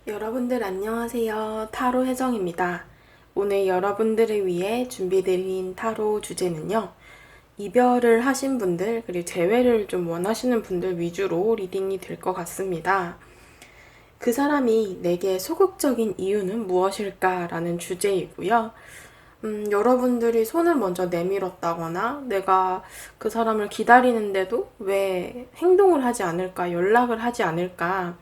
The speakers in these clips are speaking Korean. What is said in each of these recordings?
여러분들 안녕하세요. 타로 혜정입니다. 오늘 여러분들을 위해 준비드린 타로 주제는요. 이별을 하신 분들, 그리고 재회를 좀 원하시는 분들 위주로 리딩이 될 것 같습니다. 그 사람이 내게 소극적인 이유는 무엇일까라는 주제이고요. 여러분들이 손을 먼저 내밀었다거나 내가 그 사람을 기다리는데도 왜 행동을 하지 않을까, 연락을 하지 않을까,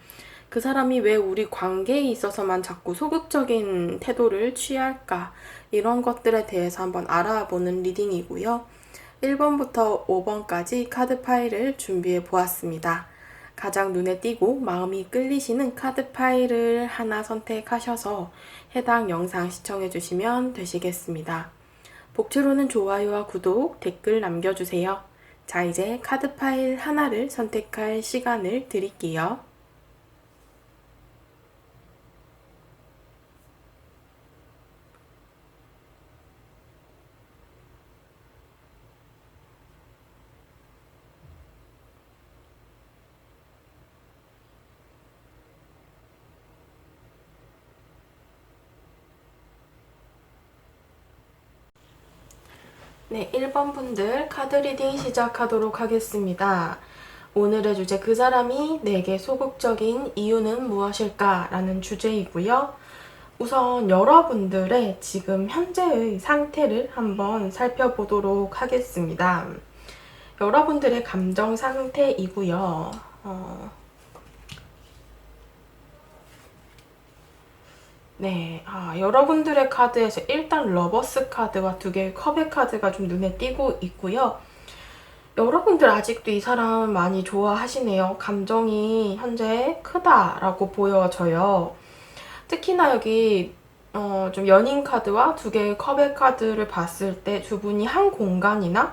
그 사람이 왜 우리 관계에 있어서만 자꾸 소극적인 태도를 취할까, 이런 것들에 대해서 한번 알아보는 리딩이고요. 1번부터 5번까지 카드 파일을 준비해 보았습니다. 가장 눈에 띄고 마음이 끌리시는 카드 파일을 하나 선택하셔서 해당 영상 시청해 주시면 되시겠습니다. 복추로는 좋아요와 구독, 댓글 남겨주세요. 자, 이제 카드 파일 하나를 선택할 시간을 드릴게요. 네, 1번 분들 카드 리딩 시작하도록 하겠습니다. 오늘의 주제, 그 사람이 내게 소극적인 이유는 무엇일까? 라는 주제이고요. 우선 여러분들의 지금 현재의 상태를 한번 살펴보도록 하겠습니다. 여러분들의 감정 상태이고요. 네, 여러분들의 카드에서 일단 러버스 카드와 두 개의 컵의 카드가 좀 눈에 띄고 있고요. 여러분들 아직도 이 사람 많이 좋아하시네요. 감정이 현재 크다라고 보여져요. 특히나 여기 좀 연인 카드와 두 개의 컵의 카드를 봤을 때 두 분이 한 공간이나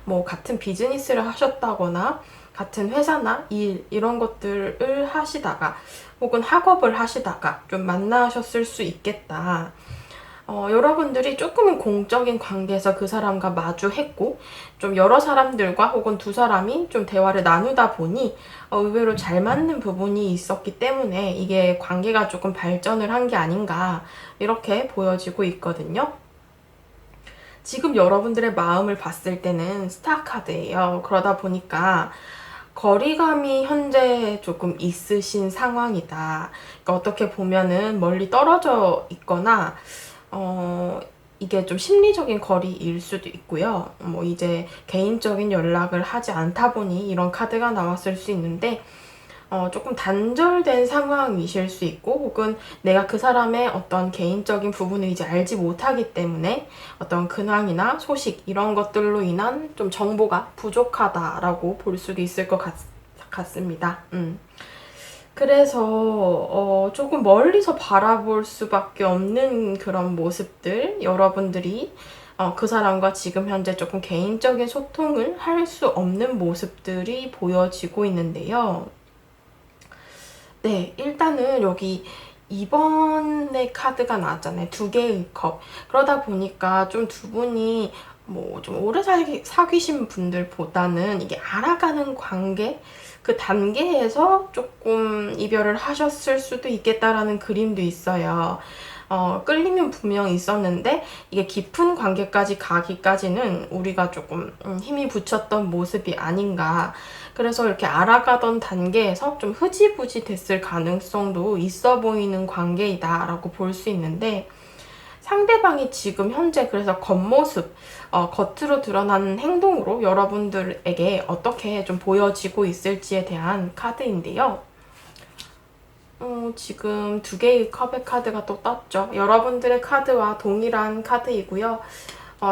뭐 같은 비즈니스를 하셨다거나 같은 회사나 일 이런 것들을 하시다가 혹은 학업을 하시다가 좀 만나셨을 수 있겠다. 여러분들이 조금은 공적인 관계에서 그 사람과 마주했고 좀 여러 사람들과 혹은 두 사람이 좀 대화를 나누다 보니 의외로 잘 맞는 부분이 있었기 때문에 이게 관계가 조금 발전을 한 게 아닌가 이렇게 보여지고 있거든요. 지금 여러분들의 마음을 봤을 때는 스타 카드예요. 그러다 보니까 거리감이 현재 조금 있으신 상황이다. 그러니까 어떻게 보면은 멀리 떨어져 있거나 이게 좀 심리적인 거리일 수도 있고요. 뭐 이제 개인적인 연락을 하지 않다 보니 이런 카드가 나왔을 수 있는데 조금 단절된 상황이실 수 있고 혹은 내가 그 사람의 어떤 개인적인 부분을 이제 알지 못하기 때문에 어떤 근황이나 소식 이런 것들로 인한 좀 정보가 부족하다라고 볼 수도 있을 것 같습니다. 그래서 조금 멀리서 바라볼 수밖에 없는 그런 모습들, 여러분들이 그 사람과 지금 현재 조금 개인적인 소통을 할 수 없는 모습들이 보여지고 있는데요. 네, 일단은 여기 2번의 카드가 나왔잖아요. 두 개의 컵. 그러다 보니까 좀 두 분이 뭐 좀 오래 사귀신 분들보다는 이게 알아가는 관계, 그 단계에서 조금 이별을 하셨을 수도 있겠다라는 그림도 있어요. 끌림은 분명 있었는데 이게 깊은 관계까지 가기까지는 우리가 조금 힘이 붙였던 모습이 아닌가. 그래서 이렇게 알아가던 단계에서 좀 흐지부지 됐을 가능성도 있어 보이는 관계이다라고 볼 수 있는데 상대방이 지금 현재 그래서 겉모습, 겉으로 드러나는 행동으로 여러분들에게 어떻게 좀 보여지고 있을지에 대한 카드인데요. 지금 두 개의 컵의 카드가 또 떴죠. 여러분들의 카드와 동일한 카드이고요.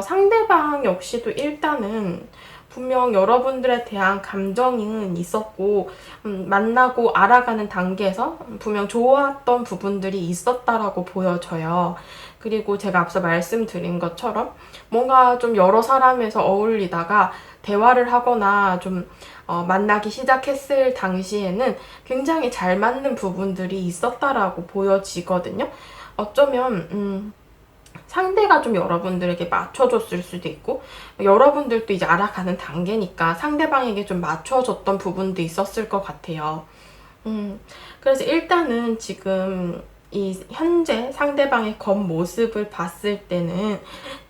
상대방 역시도 일단은 분명 여러분들에 대한 감정은 있었고 만나고 알아가는 단계에서 분명 좋았던 부분들이 있었다라고 보여져요. 그리고 제가 앞서 말씀드린 것처럼 뭔가 좀 여러 사람에서 어울리다가 대화를 하거나 좀 만나기 시작했을 당시에는 굉장히 잘 맞는 부분들이 있었다라고 보여지거든요. 어쩌면 상대가 좀 여러분들에게 맞춰줬을 수도 있고 여러분들도 이제 알아가는 단계니까 상대방에게 좀 맞춰줬던 부분도 있었을 것 같아요. 그래서 일단은 지금 이 현재 상대방의 겉모습을 봤을 때는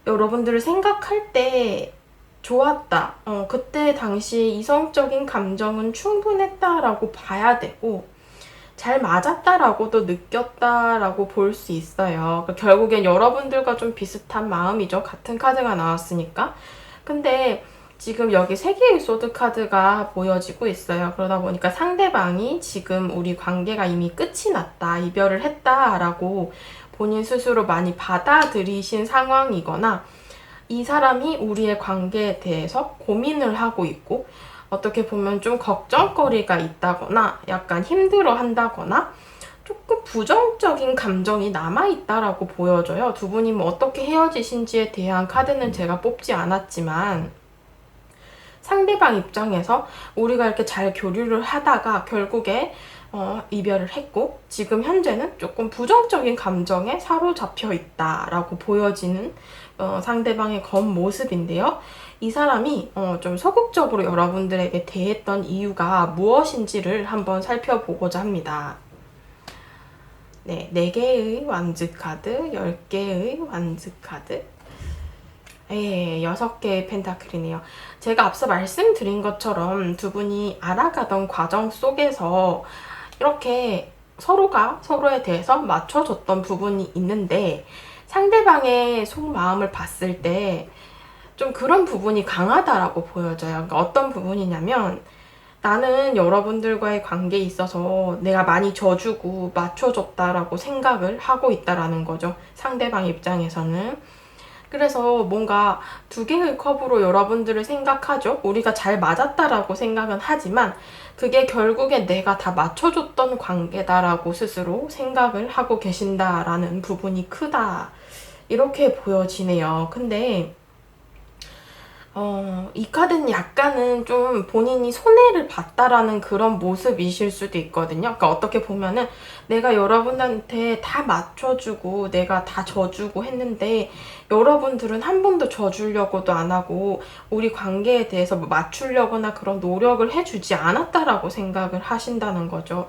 여러분들을 생각할 때 좋았다. 그때 당시 이성적인 감정은 충분했다라고 봐야 되고, 잘 맞았다라고도 느꼈다라고 볼 수 있어요. 결국엔 여러분들과 좀 비슷한 마음이죠. 같은 카드가 나왔으니까. 근데 지금 여기 3개의 소드 카드가 보여지고 있어요. 그러다 보니까 상대방이 지금 우리 관계가 이미 끝이 났다, 이별을 했다라고 본인 스스로 많이 받아들이신 상황이거나, 이 사람이 우리의 관계에 대해서 고민을 하고 있고, 어떻게 보면 좀 걱정거리가 있다거나 약간 힘들어 한다거나 조금 부정적인 감정이 남아있다라고 보여져요. 두 분이 뭐 어떻게 헤어지신지에 대한 카드는 제가 뽑지 않았지만, 상대방 입장에서 우리가 이렇게 잘 교류를 하다가 결국에 이별을 했고, 지금 현재는 조금 부정적인 감정에 사로잡혀 있다라고 보여지는 상대방의 겉모습인데요. 이 사람이 좀 소극적으로 여러분들에게 대했던 이유가 무엇인지를 한번 살펴보고자 합니다. 네, 4개의 완즈 카드, 10개의 완즈 카드, 6개의 펜타클이네요. 제가 앞서 말씀드린 것처럼 두 분이 알아가던 과정 속에서 이렇게 서로가 서로에 대해서 맞춰줬던 부분이 있는데, 상대방의 속마음을 봤을 때 좀 그런 부분이 강하다라고 보여져요. 그러니까 어떤 부분이냐면, 나는 여러분들과의 관계에 있어서 내가 많이 져주고 맞춰줬다라고 생각을 하고 있다라는 거죠. 상대방 입장에서는. 그래서 뭔가 2개의 컵으로 여러분들을 생각하죠. 우리가 잘 맞았다라고 생각은 하지만 그게 결국에 내가 다 맞춰줬던 관계다라고 스스로 생각을 하고 계신다라는 부분이 크다, 이렇게 보여지네요. 근데 이 카드는 약간은 좀 본인이 손해를 봤다라는 그런 모습이실 수도 있거든요. 그러니까 어떻게 보면은 내가 여러분한테 다 맞춰주고 내가 다 져주고 했는데 여러분들은 한 번도 져주려고도 안 하고 우리 관계에 대해서 뭐 맞추려거나 그런 노력을 해주지 않았다라고 생각을 하신다는 거죠.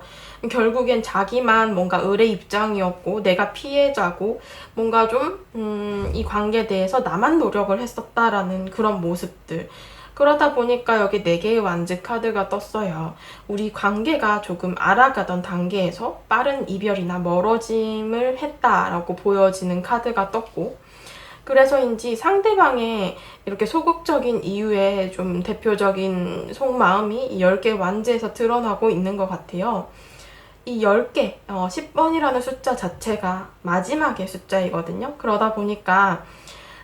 결국엔 자기만 뭔가 을의 입장이었고 내가 피해자고 뭔가 좀 이 관계에 대해서 나만 노력을 했었다라는 그런 모습들. 그러다 보니까 여기 4개의 완즈 카드가 떴어요. 우리 관계가 조금 알아가던 단계에서 빠른 이별이나 멀어짐을 했다라고 보여지는 카드가 떴고, 그래서인지 상대방의 이렇게 소극적인 이유의 좀 대표적인 속마음이 이 10개 완즈에서 드러나고 있는 것 같아요. 이 10개, 10번이라는 숫자 자체가 마지막의 숫자이거든요. 그러다 보니까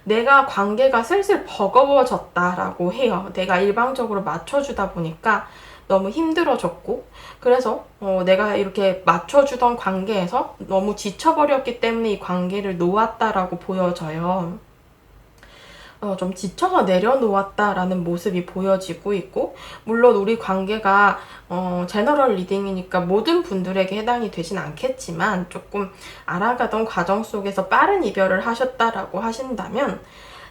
내가 관계가 슬슬 버거워졌다라고 해요. 내가 일방적으로 맞춰주다 보니까 너무 힘들어졌고, 그래서 내가 이렇게 맞춰주던 관계에서 너무 지쳐버렸기 때문에 이 관계를 놓았다라고 보여져요. 좀 지쳐서 내려놓았다라는 모습이 보여지고 있고, 물론 우리 관계가 제너럴 리딩이니까 모든 분들에게 해당이 되진 않겠지만 조금 알아가던 과정 속에서 빠른 이별을 하셨다라고 하신다면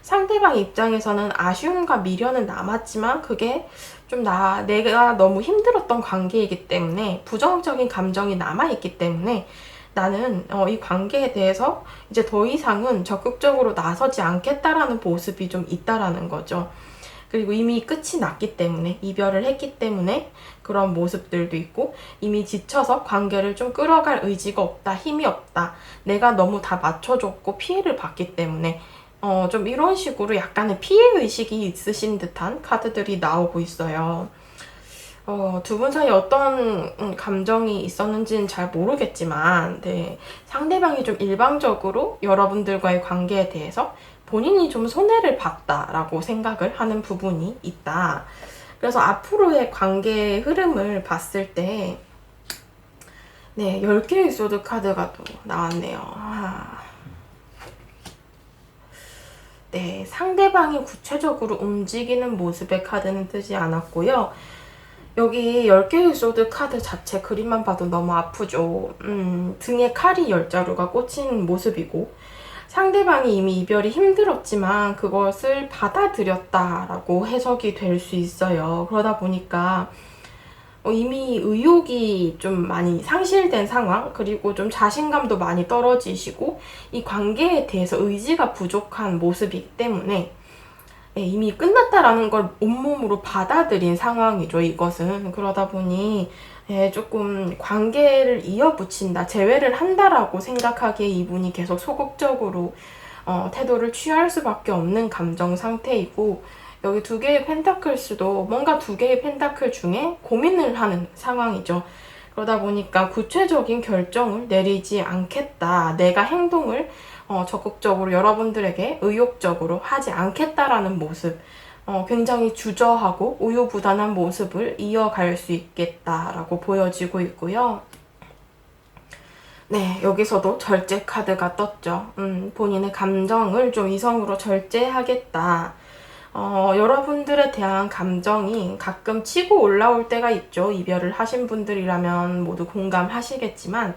상대방 입장에서는 아쉬움과 미련은 남았지만 그게 좀 내가 너무 힘들었던 관계이기 때문에 부정적인 감정이 남아있기 때문에 나는 이 관계에 대해서 이제 더 이상은 적극적으로 나서지 않겠다라는 모습이 좀 있다라는 거죠. 그리고 이미 끝이 났기 때문에, 이별을 했기 때문에 그런 모습들도 있고, 이미 지쳐서 관계를 좀 끌어갈 의지가 없다, 힘이 없다, 내가 너무 다 맞춰줬고 피해를 봤기 때문에 좀 이런 식으로 약간의 피해의식이 있으신 듯한 카드들이 나오고 있어요. 두 분 사이에 어떤 감정이 있었는지는 잘 모르겠지만, 네, 상대방이 좀 일방적으로 여러분들과의 관계에 대해서 본인이 좀 손해를 봤다라고 생각을 하는 부분이 있다. 그래서 앞으로의 관계의 흐름을 봤을 때, 네, 10개의 소드 카드가 또 나왔네요. 네, 상대방이 구체적으로 움직이는 모습의 카드는 뜨지 않았고요. 여기 10개의 소드 카드 자체 그림만 봐도 너무 아프죠. 등에 칼이 10자루가 꽂힌 모습이고, 상대방이 이미 이별이 힘들었지만 그것을 받아들였다라고 해석이 될 수 있어요. 그러다 보니까 이미 의욕이 좀 많이 상실된 상황, 그리고 좀 자신감도 많이 떨어지시고 이 관계에 대해서 의지가 부족한 모습이기 때문에 이미 끝났다라는 걸 온몸으로 받아들인 상황이죠, 이것은. 그러다 보니 조금 관계를 이어붙인다, 재회를 한다라고 생각하기에 이분이 계속 소극적으로 태도를 취할 수밖에 없는 감정 상태이고, 여기 두 개의 펜타클스도 뭔가 두 개의 펜타클 중에 고민을 하는 상황이죠. 그러다 보니까 구체적인 결정을 내리지 않겠다, 내가 행동을 적극적으로 여러분들에게 의욕적으로 하지 않겠다라는 모습, 굉장히 주저하고 우유부단한 모습을 이어갈 수 있겠다라고 보여지고 있고요. 네, 여기서도 절제 카드가 떴죠. 본인의 감정을 좀 이성으로 절제하겠다. 여러분들에 대한 감정이 가끔 치고 올라올 때가 있죠. 이별을 하신 분들이라면 모두 공감하시겠지만,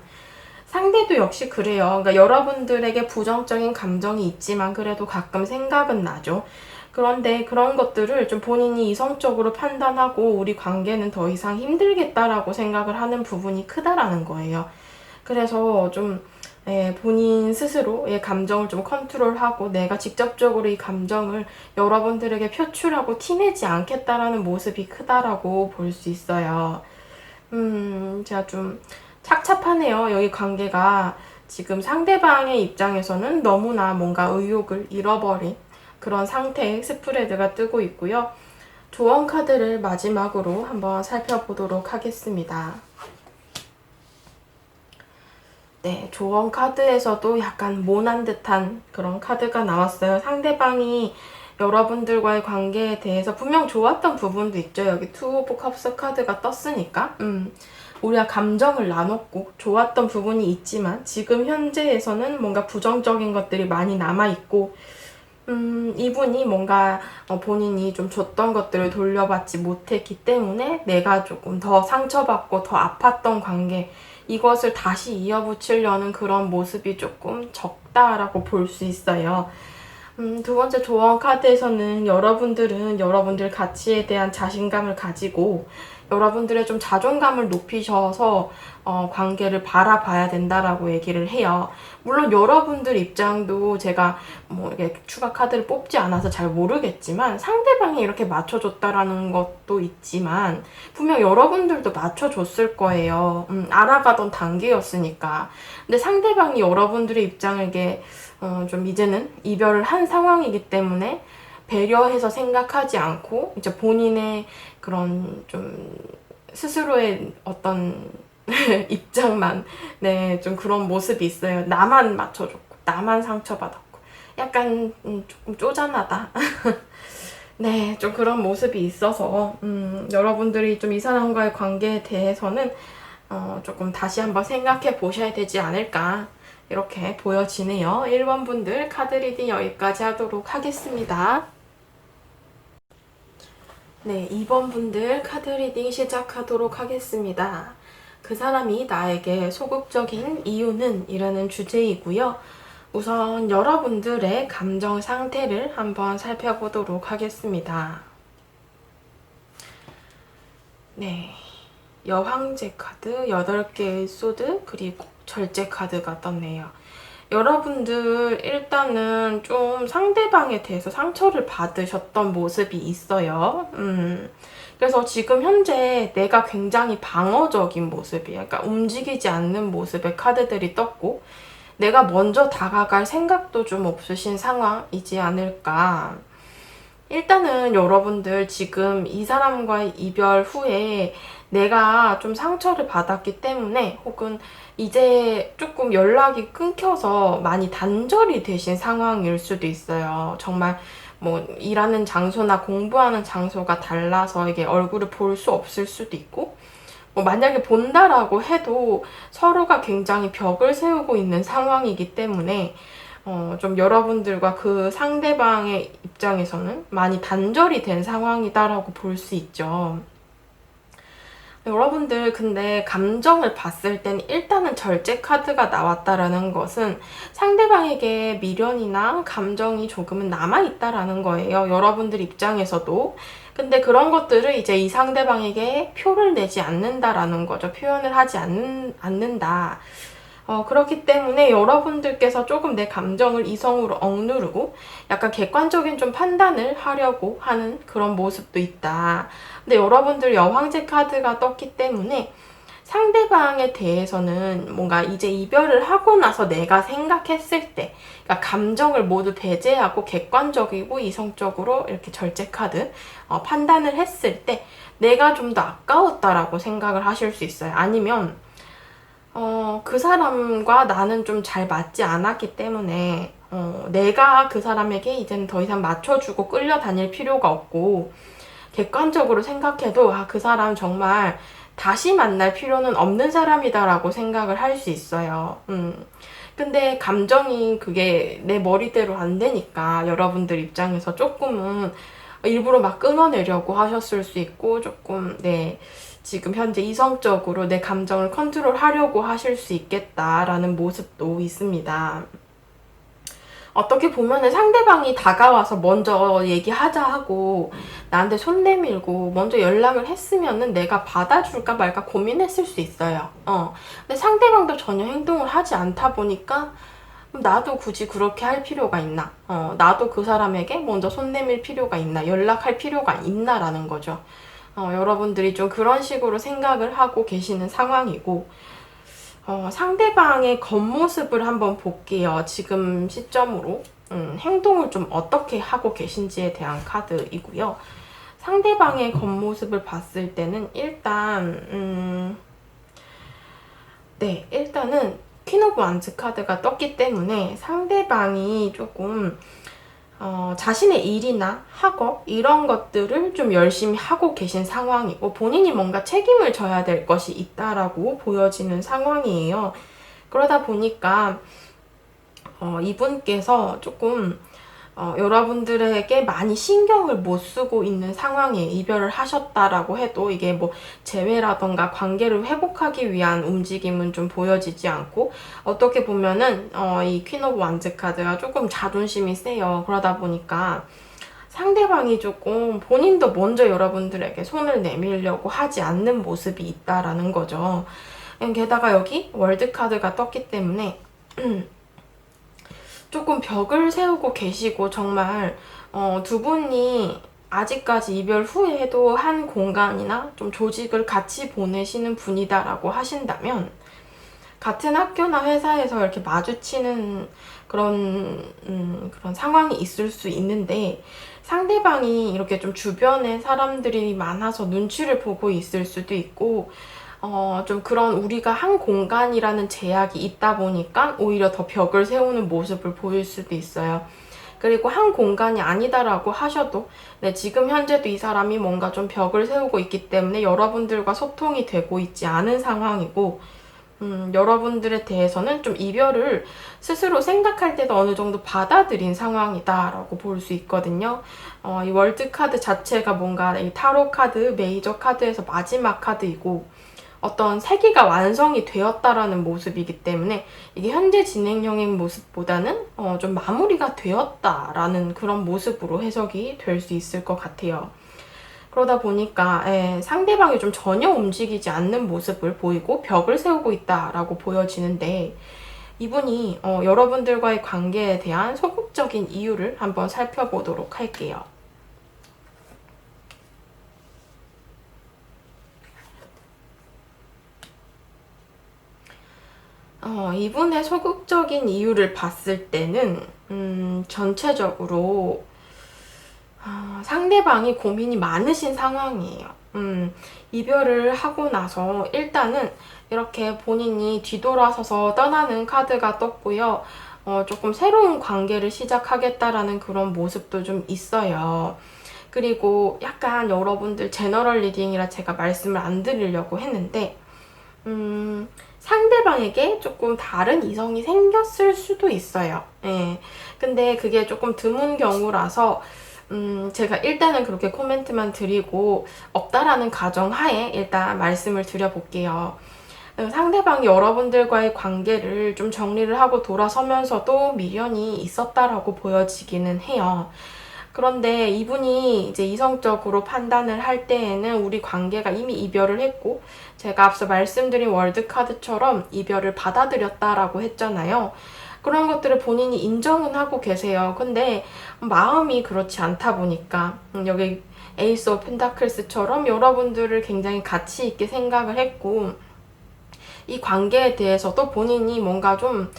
상대도 역시 그래요. 그러니까 여러분들에게 부정적인 감정이 있지만 그래도 가끔 생각은 나죠. 그런데 그런 것들을 좀 본인이 이성적으로 판단하고 우리 관계는 더 이상 힘들겠다라고 생각을 하는 부분이 크다라는 거예요. 그래서 좀 본인 스스로의 감정을 좀 컨트롤하고 내가 직접적으로 이 감정을 여러분들에게 표출하고 티내지 않겠다라는 모습이 크다라고 볼 수 있어요. 제가 좀 착잡하네요. 여기 관계가 지금 상대방의 입장에서는 너무나 뭔가 의욕을 잃어버린 그런 상태의 스프레드가 뜨고 있고요. 조언 카드를 마지막으로 한번 살펴보도록 하겠습니다. 네, 조언 카드에서도 약간 모난 듯한 그런 카드가 나왔어요. 상대방이 여러분들과의 관계에 대해서 분명 좋았던 부분도 있죠. 여기 투 오브 컵스 카드가 떴으니까. 우리가 감정을 나눴고 좋았던 부분이 있지만 지금 현재에서는 뭔가 부정적인 것들이 많이 남아있고, 이분이 뭔가 본인이 좀 줬던 것들을 돌려받지 못했기 때문에 내가 조금 더 상처받고 더 아팠던 관계, 이것을 다시 이어붙이려는 그런 모습이 조금 적다라고 볼 수 있어요. 두 번째 조언 카드에서는 여러분들은 여러분들 가치에 대한 자신감을 가지고 여러분들의 좀 자존감을 높이셔서 관계를 바라봐야 된다라고 얘기를 해요. 물론 여러분들 입장도 제가 뭐 이렇게 추가 카드를 뽑지 않아서 잘 모르겠지만 상대방이 이렇게 맞춰줬다라는 것도 있지만 분명 여러분들도 맞춰줬을 거예요. 알아가던 단계였으니까. 근데 상대방이 여러분들의 입장을 이게 좀 이제는 이별을 한 상황이기 때문에 배려해서 생각하지 않고 이제 본인의 그런 좀 스스로의 어떤 입장만, 네, 좀 그런 모습이 있어요. 나만 맞춰줬고 나만 상처받았고 약간 조금 쪼잔하다. 네, 좀 그런 모습이 있어서 여러분들이 좀 이 사람과의 관계에 대해서는 조금 다시 한번 생각해 보셔야 되지 않을까, 이렇게 보여지네요. 1번 분들 카드 리딩 여기까지 하도록 하겠습니다. 네, 2번 분들 카드 리딩 시작하도록 하겠습니다. 그 사람이 나에게 소극적인 이유는? 이라는 주제이고요. 우선 여러분들의 감정 상태를 한번 살펴보도록 하겠습니다. 네, 여황제 카드, 8개의 소드, 그리고 절제 카드가 떴네요. 여러분들 일단은 좀 상대방에 대해서 상처를 받으셨던 모습이 있어요. 그래서 지금 현재 내가 굉장히 방어적인 모습이에요. 그러니까 움직이지 않는 모습의 카드들이 떴고 내가 먼저 다가갈 생각도 좀 없으신 상황이지 않을까. 일단은 여러분들 지금 이 사람과의 이별 후에 내가 좀 상처를 받았기 때문에 혹은 이제 조금 연락이 끊겨서 많이 단절이 되신 상황일 수도 있어요. 정말 뭐 일하는 장소나 공부하는 장소가 달라서 이게 얼굴을 볼 수 없을 수도 있고, 뭐 만약에 본다라고 해도 서로가 굉장히 벽을 세우고 있는 상황이기 때문에 좀 여러분들과 그 상대방의 입장에서는 많이 단절이 된 상황이다라고 볼 수 있죠. 여러분들 근데 감정을 봤을 땐 일단은 절제 카드가 나왔다라는 것은 상대방에게 미련이나 감정이 조금은 남아있다라는 거예요. 여러분들 입장에서도. 근데 그런 것들을 이제 이 상대방에게 표를 내지 않는다라는 거죠. 표현을 하지 않는다. 그렇기 때문에 여러분들께서 조금 내 감정을 이성으로 억누르고 약간 객관적인 좀 판단을 하려고 하는 그런 모습도 있다. 근데 여러분들 여황제 카드가 떴기 때문에 상대방에 대해서는 뭔가 이제 이별을 하고 나서 내가 생각했을 때, 그러니까 감정을 모두 배제하고 객관적이고 이성적으로 이렇게 절제 카드 판단을 했을 때 내가 좀 더 아까웠다라고 생각을 하실 수 있어요. 아니면 그 사람과 나는 좀 잘 맞지 않았기 때문에 내가 그 사람에게 이제는 더 이상 맞춰주고 끌려다닐 필요가 없고 객관적으로 생각해도 그 사람 정말 다시 만날 필요는 없는 사람이다라고 생각을 할 수 있어요. 근데 감정이 그게 내 머리대로 안 되니까 여러분들 입장에서 조금은 일부러 막 끊어내려고 하셨을 수 있고 조금 지금 현재 이성적으로 내 감정을 컨트롤하려고 하실 수 있겠다라는 모습도 있습니다. 어떻게 보면은 상대방이 다가와서 먼저 얘기하자 하고 나한테 손 내밀고 먼저 연락을 했으면은 내가 받아줄까 말까 고민했을 수 있어요. 근데 상대방도 전혀 행동을 하지 않다 보니까 나도 굳이 그렇게 할 필요가 있나? 나도 그 사람에게 먼저 손 내밀 필요가 있나? 연락할 필요가 있나라는 거죠. 여러분들이 좀 그런 식으로 생각을 하고 계시는 상황이고, 상대방의 겉모습을 한번 볼게요. 지금 시점으로. 행동을 좀 어떻게 하고 계신지에 대한 카드이고요. 상대방의 겉모습을 봤을 때는 일단은 퀸 오브 완즈 카드가 떴기 때문에 상대방이 조금 자신의 일이나 학업 이런 것들을 좀 열심히 하고 계신 상황이고 본인이 뭔가 책임을 져야 될 것이 있다라고 보여지는 상황이에요. 그러다 보니까 이분께서 조금 여러분들에게 많이 신경을 못 쓰고 있는 상황에 이별을 하셨다라고 해도 이게 뭐 재회라던가 관계를 회복하기 위한 움직임은 좀 보여지지 않고 어떻게 보면은 이 퀸 오브 완즈 카드가 조금 자존심이 세요. 그러다 보니까 상대방이 조금 본인도 먼저 여러분들에게 손을 내밀려고 하지 않는 모습이 있다라는 거죠. 게다가 여기 월드 카드가 떴기 때문에 조금 벽을 세우고 계시고 정말 두 분이 아직까지 이별 후에도 한 공간이나 좀 조직을 같이 보내시는 분이다라고 하신다면 같은 학교나 회사에서 이렇게 마주치는 그런 상황이 있을 수 있는데 상대방이 이렇게 좀 주변에 사람들이 많아서 눈치를 보고 있을 수도 있고 좀 그런 우리가 한 공간이라는 제약이 있다 보니까 오히려 더 벽을 세우는 모습을 보일 수도 있어요. 그리고 한 공간이 아니다라고 하셔도 지금 현재도 이 사람이 뭔가 좀 벽을 세우고 있기 때문에 여러분들과 소통이 되고 있지 않은 상황이고 여러분들에 대해서는 좀 이별을 스스로 생각할 때도 어느 정도 받아들인 상황이다라고 볼 수 있거든요. 이 월드 카드 자체가 뭔가 이 타로 카드, 메이저 카드에서 마지막 카드이고 어떤 세계가 완성이 되었다라는 모습이기 때문에 이게 현재 진행형인 모습보다는 좀 마무리가 되었다라는 그런 모습으로 해석이 될 수 있을 것 같아요. 그러다 보니까 상대방이 좀 전혀 움직이지 않는 모습을 보이고 벽을 세우고 있다라고 보여지는데 이분이 여러분들과의 관계에 대한 소극적인 이유를 한번 살펴보도록 할게요. 이분의 소극적인 이유를 봤을 때는 전체적으로 상대방이 고민이 많으신 상황이에요. 이별을 하고 나서 일단은 이렇게 본인이 뒤돌아서서 떠나는 카드가 떴고요. 조금 새로운 관계를 시작하겠다라는 그런 모습도 좀 있어요. 그리고 약간 여러분들 제너럴 리딩이라 제가 말씀을 안 드리려고 했는데 상대방에게 조금 다른 이성이 생겼을 수도 있어요. 근데 그게 조금 드문 경우라서 제가 일단은 그렇게 코멘트만 드리고 없다라는 가정하에 일단 말씀을 드려볼게요. 상대방이 여러분들과의 관계를 좀 정리를 하고 돌아서면서도 미련이 있었다라고 보여지기는 해요. 그런데 이분이 이제 이성적으로 판단을 할 때에는 우리 관계가 이미 이별을 했고, 제가 앞서 말씀드린 월드카드처럼 이별을 받아들였다라고 했잖아요. 그런 것들을 본인이 인정은 하고 계세요. 근데 마음이 그렇지 않다 보니까 여기 에이스 오브 펜타클스처럼 여러분들을 굉장히 가치 있게 생각을 했고, 이 관계에 대해서도 본인이 뭔가 좀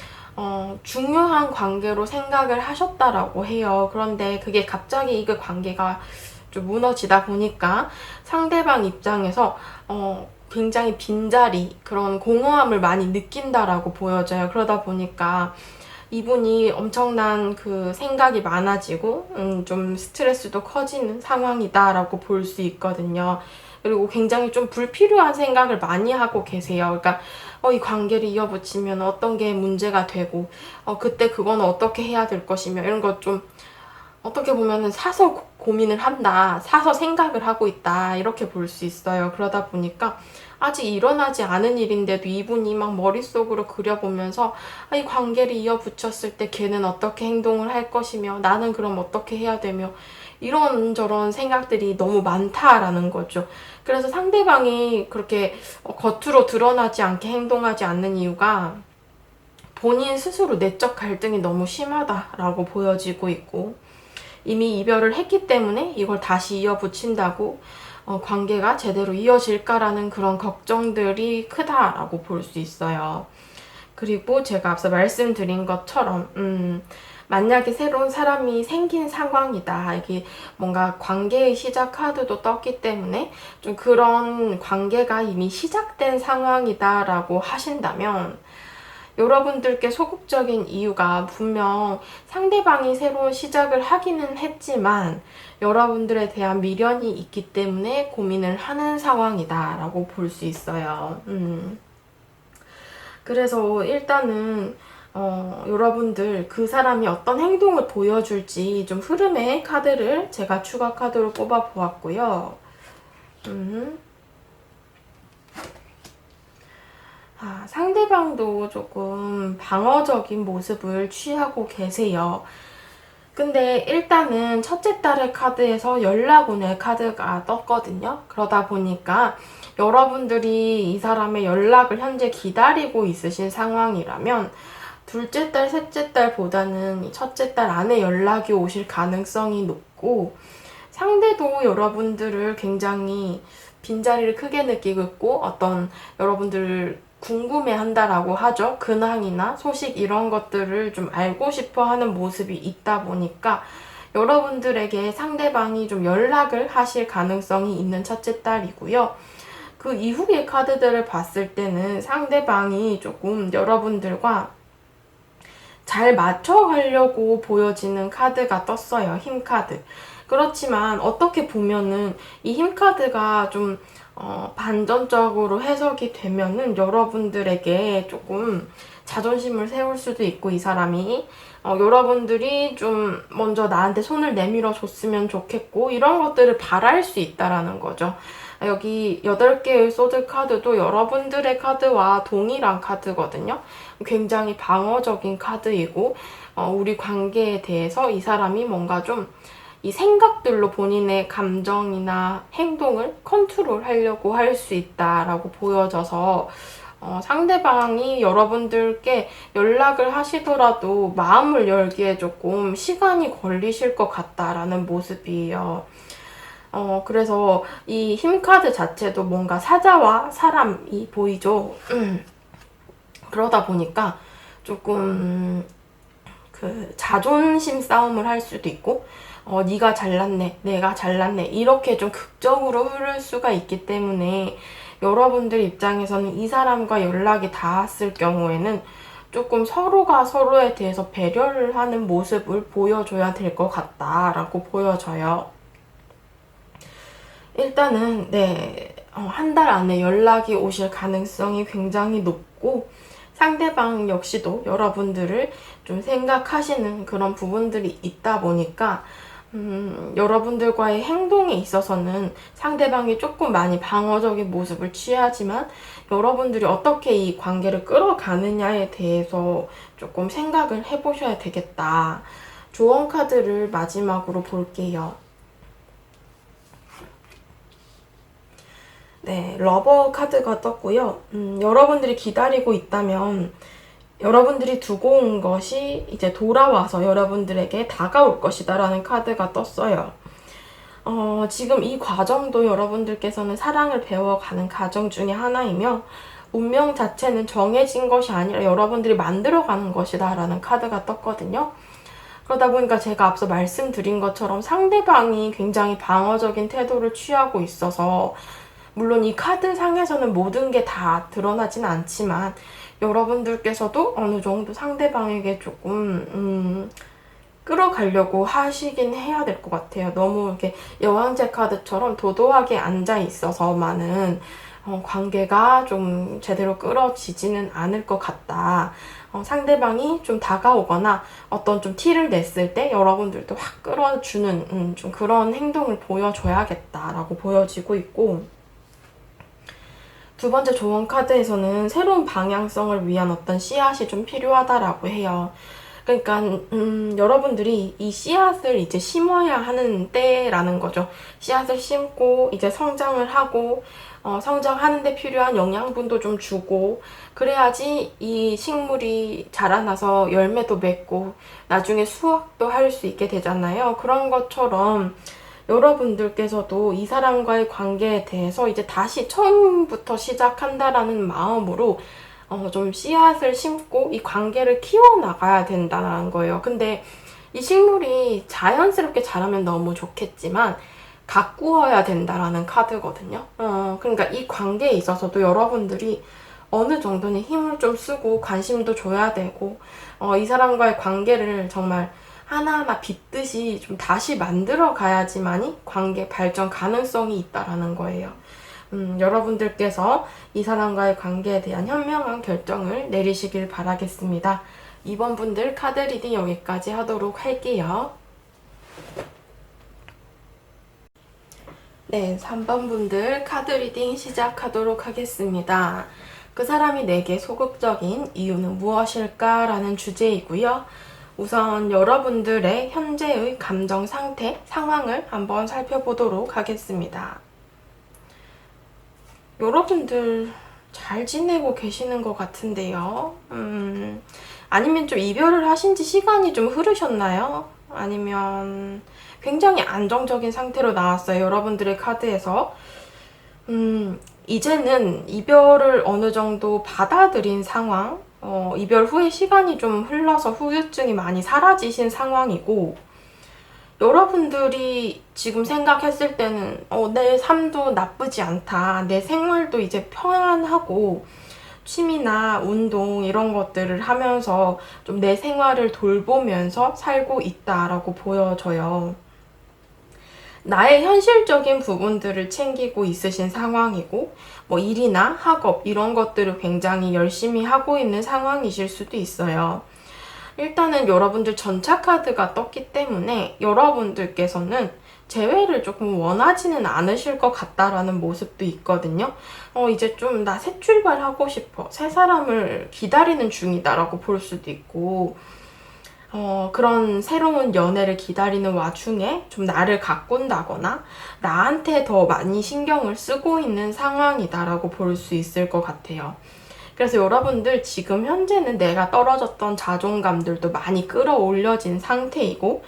중요한 관계로 생각을 하셨다라고 해요. 그런데 그게 갑자기 이 관계가 좀 무너지다 보니까 상대방 입장에서 굉장히 빈자리, 그런 공허함을 많이 느낀다라고 보여져요. 그러다 보니까 이분이 엄청난 그 생각이 많아지고 좀 스트레스도 커지는 상황이다라고 볼 수 있거든요. 그리고 굉장히 좀 불필요한 생각을 많이 하고 계세요. 그러니까 이 관계를 이어붙이면 어떤 게 문제가 되고 그때 그건 어떻게 해야 될 것이며 이런 것 좀 어떻게 보면은 사서 고민을 한다, 사서 생각을 하고 있다 이렇게 볼 수 있어요. 그러다 보니까 아직 일어나지 않은 일인데도 이분이 막 머릿속으로 그려보면서 이 관계를 이어붙였을 때 걔는 어떻게 행동을 할 것이며 나는 그럼 어떻게 해야 되며 이런저런 생각들이 너무 많다라는 거죠. 그래서 상대방이 그렇게 겉으로 드러나지 않게 행동하지 않는 이유가 본인 스스로 내적 갈등이 너무 심하다라고 보여지고 있고, 이미 이별을 했기 때문에 이걸 다시 이어붙인다고 관계가 제대로 이어질까라는 그런 걱정들이 크다라고 볼 수 있어요. 그리고 제가 앞서 말씀드린 것처럼 만약에 새로운 사람이 생긴 상황이다. 이게 뭔가 관계의 시작 카드도 떴기 때문에 좀 그런 관계가 이미 시작된 상황이다라고 하신다면, 여러분들께 소극적인 이유가 분명 상대방이 새로운 시작을 하기는 했지만 여러분들에 대한 미련이 있기 때문에 고민을 하는 상황이다라고 볼 수 있어요. 그래서 일단은 여러분들 그 사람이 어떤 행동을 보여줄지 좀 흐름의 카드를 제가 추가 카드로 뽑아 보았고요. 상대방도 조금 방어적인 모습을 취하고 계세요. 근데 일단은 첫째 달의 카드에서 연락운의 카드가 떴거든요. 그러다 보니까 여러분들이 이 사람의 연락을 현재 기다리고 있으신 상황이라면 둘째 달, 셋째 달보다는 첫째 달 안에 연락이 오실 가능성이 높고, 상대도 여러분들을 굉장히 빈자리를 크게 느끼고 있고 어떤 여러분들을 궁금해한다라고 하죠. 근황이나 소식 이런 것들을 좀 알고 싶어 하는 모습이 있다 보니까 여러분들에게 상대방이 좀 연락을 하실 가능성이 있는 첫째 달이고요. 그 이후의 카드들을 봤을 때는 상대방이 조금 여러분들과 잘 맞춰가려고 보여지는 카드가 떴어요. 힘 카드. 그렇지만 어떻게 보면은 이 힘 카드가 좀 반전적으로 해석이 되면은 여러분들에게 조금 자존심을 세울 수도 있고, 이 사람이 여러분들이 좀 먼저 나한테 손을 내밀어 줬으면 좋겠고 이런 것들을 바랄 수 있다라는 거죠. 여기 8개의 소드 카드도 여러분들의 카드와 동일한 카드거든요. 굉장히 방어적인 카드이고 우리 관계에 대해서 이 사람이 뭔가 좀 이 생각들로 본인의 감정이나 행동을 컨트롤 하려고 할 수 있다라고 보여져서 상대방이 여러분들께 연락을 하시더라도 마음을 열기에 조금 시간이 걸리실 것 같다라는 모습이에요. 그래서 이 힘카드 자체도 뭔가 사자와 사람이 보이죠. 그러다 보니까 조금 그 자존심 싸움을 할 수도 있고 네가 잘났네, 내가 잘났네 이렇게 좀 극적으로 흐를 수가 있기 때문에 여러분들 입장에서는 이 사람과 연락이 닿았을 경우에는 조금 서로가 서로에 대해서 배려를 하는 모습을 보여줘야 될 것 같다라고 보여져요. 일단은 한 달 안에 연락이 오실 가능성이 굉장히 높고, 상대방 역시도 여러분들을 좀 생각하시는 그런 부분들이 있다 보니까 여러분들과의 행동에 있어서는 상대방이 조금 많이 방어적인 모습을 취하지만 여러분들이 어떻게 이 관계를 끌어가느냐에 대해서 조금 생각을 해보셔야 되겠다. 조언 카드를 마지막으로 볼게요. 네, 러버 카드가 떴고요. 여러분들이 기다리고 있다면 여러분들이 두고 온 것이 이제 돌아와서 여러분들에게 다가올 것이다 라는 카드가 떴어요. 지금 이 과정도 여러분들께서는 사랑을 배워가는 과정 중에 하나이며 운명 자체는 정해진 것이 아니라 여러분들이 만들어가는 것이다 라는 카드가 떴거든요. 그러다 보니까 제가 앞서 말씀드린 것처럼 상대방이 굉장히 방어적인 태도를 취하고 있어서 물론 이 카드 상에서는 모든 게 다 드러나진 않지만 여러분들께서도 어느 정도 상대방에게 조금 끌어가려고 하시긴 해야 될 것 같아요. 너무 이렇게 여왕제 카드처럼 도도하게 앉아 있어서만은 관계가 좀 제대로 끌어지지는 않을 것 같다. 상대방이 좀 다가오거나 어떤 좀 티를 냈을 때 여러분들도 확 끌어주는 좀 그런 행동을 보여줘야겠다라고 보여지고 있고, 두 번째 조언 카드에서는 새로운 방향성을 위한 어떤 씨앗이 좀 필요하다라고 해요. 그러니까 여러분들이 이 씨앗을 이제 심어야 하는 때라는 거죠. 씨앗을 심고 이제 성장을 하고 성장하는 데 필요한 영양분도 좀 주고 그래야지 이 식물이 자라나서 열매도 맺고 나중에 수확도 할 수 있게 되잖아요. 그런 것처럼 여러분들께서도 이 사람과의 관계에 대해서 이제 다시 처음부터 시작한다라는 마음으로 좀 씨앗을 심고 이 관계를 키워나가야 된다는 거예요. 근데 이 식물이 자연스럽게 자라면 너무 좋겠지만 가꾸어야 된다라는 카드거든요. 그러니까 이 관계에 있어서도 여러분들이 어느 정도는 힘을 좀 쓰고 관심도 줘야 되고 이 사람과의 관계를 정말 하나하나 빚듯이 좀 다시 만들어 가야지만이 관계 발전 가능성이 있다라는 거예요. 여러분들께서 이 사람과의 관계에 대한 현명한 결정을 내리시길 바라겠습니다. 2번 분들 카드 리딩 여기까지 하도록 할게요. 네, 3번 분들 카드 리딩 시작하도록 하겠습니다. 그 사람이 내게 소극적인 이유는 무엇일까? 라는 주제이고요. 우선 여러분들의 현재의 감정 상태, 상황을 한번 살펴보도록 하겠습니다. 여러분들 잘 지내고 계시는 것 같은데요. 아니면 좀 이별을 하신 지 시간이 좀 흐르셨나요? 아니면 굉장히 안정적인 상태로 나왔어요. 여러분들의 카드에서. 이제는 이별을 어느 정도 받아들인 상황, 이별 후에 시간이 좀 흘러서 후유증이 많이 사라지신 상황이고, 여러분들이 지금 생각했을 때는 내 삶도 나쁘지 않다. 내 생활도 이제 평안하고 취미나 운동 이런 것들을 하면서 좀 내 생활을 돌보면서 살고 있다라고 보여져요. 나의 현실적인 부분들을 챙기고 있으신 상황이고 뭐 일이나 학업 이런 것들을 굉장히 열심히 하고 있는 상황이실 수도 있어요. 일단은 여러분들 전차 카드가 떴기 때문에 여러분들께서는 재회를 조금 원하지는 않으실 것 같다라는 모습도 있거든요. 이제 좀 나 새 출발하고 싶어. 새 사람을 기다리는 중이다라고 볼 수도 있고, 그런 새로운 연애를 기다리는 와중에 좀 나를 가꾼다거나 나한테 더 많이 신경을 쓰고 있는 상황이다라고 볼 수 있을 것 같아요. 그래서 여러분들 지금 현재는 내가 떨어졌던 자존감들도 많이 끌어올려진 상태이고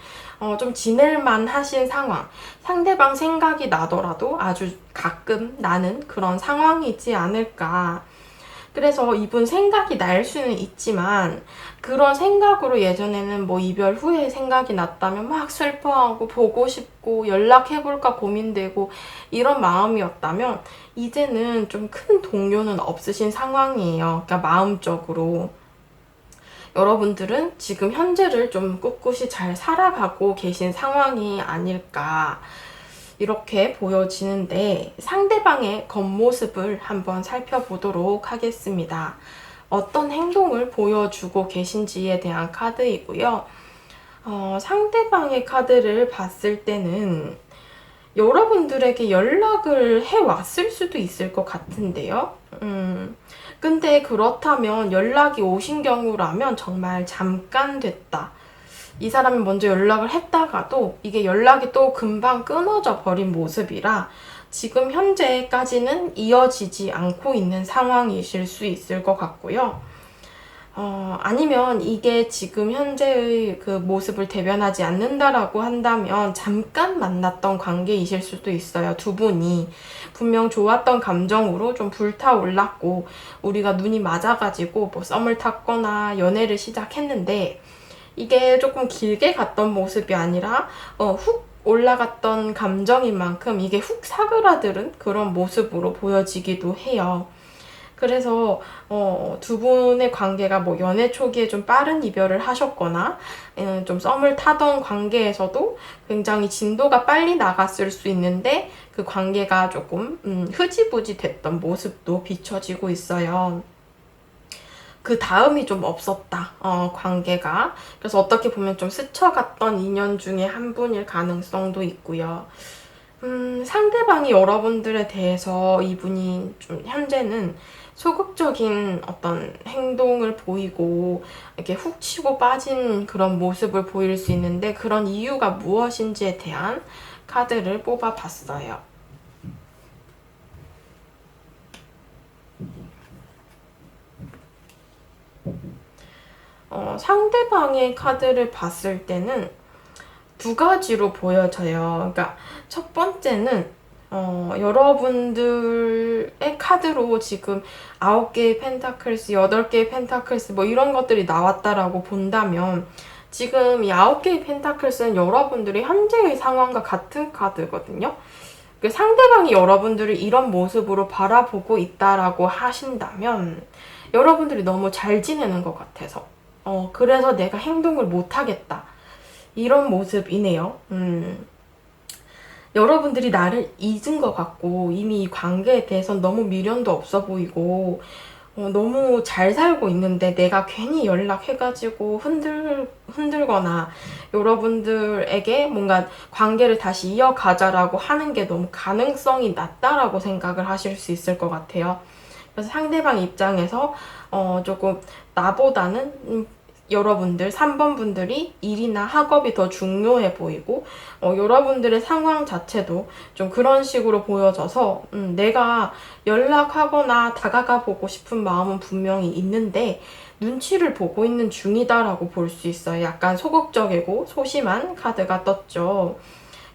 좀 지낼만 하신 상황, 상대방 생각이 나더라도 아주 가끔 나는 그런 상황이지 않을까. 그래서 이분 생각이 날 수는 있지만 그런 생각으로 예전에는 뭐 이별 후에 생각이 났다면 막 슬퍼하고 보고 싶고 연락해볼까 고민되고 이런 마음이었다면 이제는 좀 큰 동요는 없으신 상황이에요. 그러니까 마음적으로. 여러분들은 지금 현재를 좀 꿋꿋이 잘 살아가고 계신 상황이 아닐까 이렇게 보여지는데, 상대방의 겉모습을 한번 살펴보도록 하겠습니다. 어떤 행동을 보여주고 계신지에 대한 카드이고요. 상대방의 카드를 봤을 때는 여러분들에게 연락을 해왔을 수도 있을 것 같은데요. 근데 그렇다면 연락이 오신 경우라면 정말 잠깐 됐다. 이 사람이 먼저 연락을 했다가도 이게 연락이 또 금방 끊어져 버린 모습이라 지금 현재까지는 이어지지 않고 있는 상황이실 수 있을 것 같고요. 아니면 이게 지금 현재의 그 모습을 대변하지 않는다라고 한다면 잠깐 만났던 관계이실 수도 있어요. 두 분이 분명 좋았던 감정으로 좀 불타올랐고 우리가 눈이 맞아가지고 뭐 썸을 탔거나 연애를 시작했는데 이게 조금 길게 갔던 모습이 아니라 훅 올라갔던 감정인 만큼 이게 훅 사그라들은 그런 모습으로 보여지기도 해요. 그래서 두 분의 관계가 뭐 연애 초기에 좀 빠른 이별을 하셨거나 좀 썸을 타던 관계에서도 굉장히 진도가 빨리 나갔을 수 있는데 그 관계가 조금 흐지부지 됐던 모습도 비춰지고 있어요. 그 다음이 좀 없었다, 관계가. 그래서 어떻게 보면 좀 스쳐갔던 인연 중에 한 분일 가능성도 있고요. 상대방이 여러분들에 대해서 이분이 좀 현재는 소극적인 어떤 행동을 보이고 이렇게 훅 치고 빠진 그런 모습을 보일 수 있는데 그런 이유가 무엇인지에 대한 카드를 뽑아봤어요. 상대방의 카드를 봤을 때는 두 가지로 보여져요. 그러니까 첫 번째는 여러분들의 카드로 지금 9개의 펜타클스, 8개의 펜타클스 뭐 이런 것들이 나왔다라고 본다면 지금 이 9개의 펜타클스는 여러분들이 현재의 상황과 같은 카드거든요. 그 상대방이 여러분들을 이런 모습으로 바라보고 있다라고 하신다면 여러분들이 너무 잘 지내는 것 같아서 그래서 내가 행동을 못하겠다. 이런 모습이네요. 여러분들이 나를 잊은 것 같고 이미 이 관계에 대해선 너무 미련도 없어 보이고 너무 잘 살고 있는데 내가 괜히 연락해가지고 흔들거나 여러분들에게 뭔가 관계를 다시 이어가자라고 하는 게 너무 가능성이 낮다라고 생각을 하실 수 있을 것 같아요. 그래서 상대방 입장에서 조금 나보다는 여러분들 3번 분들이 일이나 학업이 더 중요해 보이고 여러분들의 상황 자체도 좀 그런 식으로 보여져서 내가 연락하거나 다가가 보고 싶은 마음은 분명히 있는데 눈치를 보고 있는 중이다라고 볼 수 있어요. 약간 소극적이고 소심한 카드가 떴죠.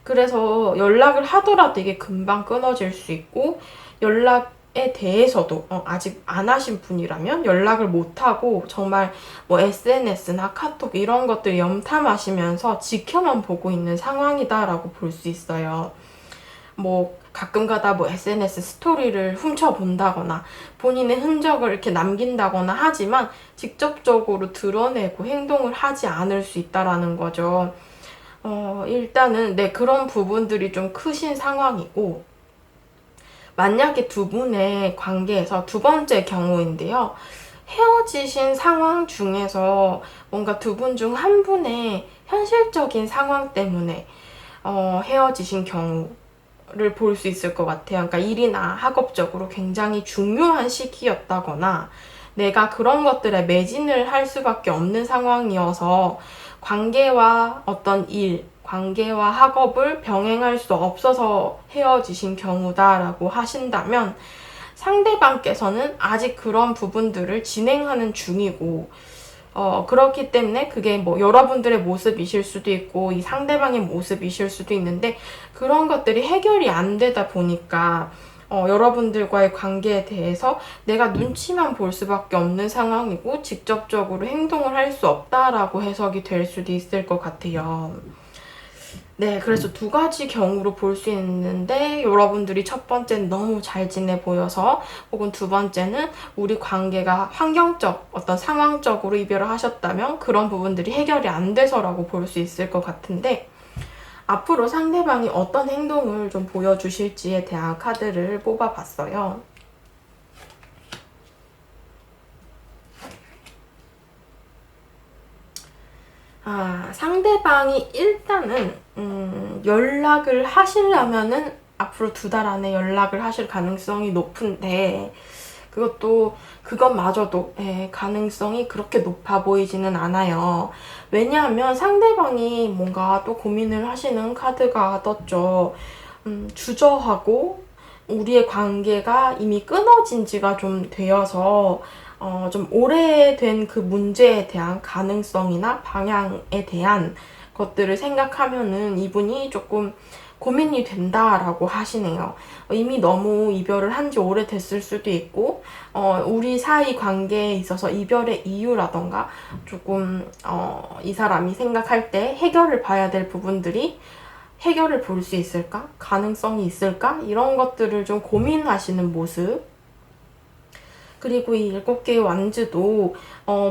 그래서 연락을 하더라도 이게 금방 끊어질 수 있고 연락에 대해서도 아직 안 하신 분이라면 연락을 못하고 정말 뭐 SNS나 카톡 이런 것들 염탐하시면서 지켜만 보고 있는 상황이다라고 볼 수 있어요. 뭐 가끔 가다 뭐 SNS 스토리를 훔쳐본다거나 본인의 흔적을 이렇게 남긴다거나 하지만 직접적으로 드러내고 행동을 하지 않을 수 있다라는 거죠. 일단은 네, 그런 부분들이 좀 크신 상황이고 만약에 두 분의 관계에서 두 번째 경우인데요. 헤어지신 상황 중에서 뭔가 두 분 중 한 분의 현실적인 상황 때문에 헤어지신 경우를 볼 수 있을 것 같아요. 그러니까 일이나 학업적으로 굉장히 중요한 시기였다거나 내가 그런 것들에 매진을 할 수밖에 없는 상황이어서 관계와 어떤 일, 관계와 학업을 병행할 수 없어서 헤어지신 경우다라고 하신다면 상대방께서는 아직 그런 부분들을 진행하는 중이고 그렇기 때문에 그게 뭐 여러분들의 모습이실 수도 있고 이 상대방의 모습이실 수도 있는데 그런 것들이 해결이 안 되다 보니까 여러분들과의 관계에 대해서 내가 눈치만 볼 수밖에 없는 상황이고 직접적으로 행동을 할 수 없다라고 해석이 될 수도 있을 것 같아요. 네, 그래서 두 가지 경우로 볼 수 있는데 여러분들이 첫 번째는 너무 잘 지내 보여서 혹은 두 번째는 우리 관계가 환경적, 어떤 상황적으로 이별을 하셨다면 그런 부분들이 해결이 안 돼서라고 볼 수 있을 것 같은데 앞으로 상대방이 어떤 행동을 좀 보여주실지에 대한 카드를 뽑아봤어요. 상대방이 일단은 연락을 하시려면은 앞으로 2달 안에 연락을 하실 가능성이 높은데, 그것마저도 가능성이 그렇게 높아 보이지는 않아요. 왜냐하면 상대방이 뭔가 또 고민을 하시는 카드가 떴죠. 주저하고 우리의 관계가 이미 끊어진 지가 좀 되어서 좀 오래된 그 문제에 대한 가능성이나 방향에 대한 것들을 생각하면은 이분이 조금 고민이 된다라고 하시네요. 이미 너무 이별을 한 지 오래됐을 수도 있고, 우리 사이 관계에 있어서 이별의 이유라던가, 조금, 이 사람이 생각할 때 해결을 봐야 될 부분들이 해결을 볼 수 있을까? 가능성이 있을까? 이런 것들을 좀 고민하시는 모습. 그리고 이 7개의 완즈도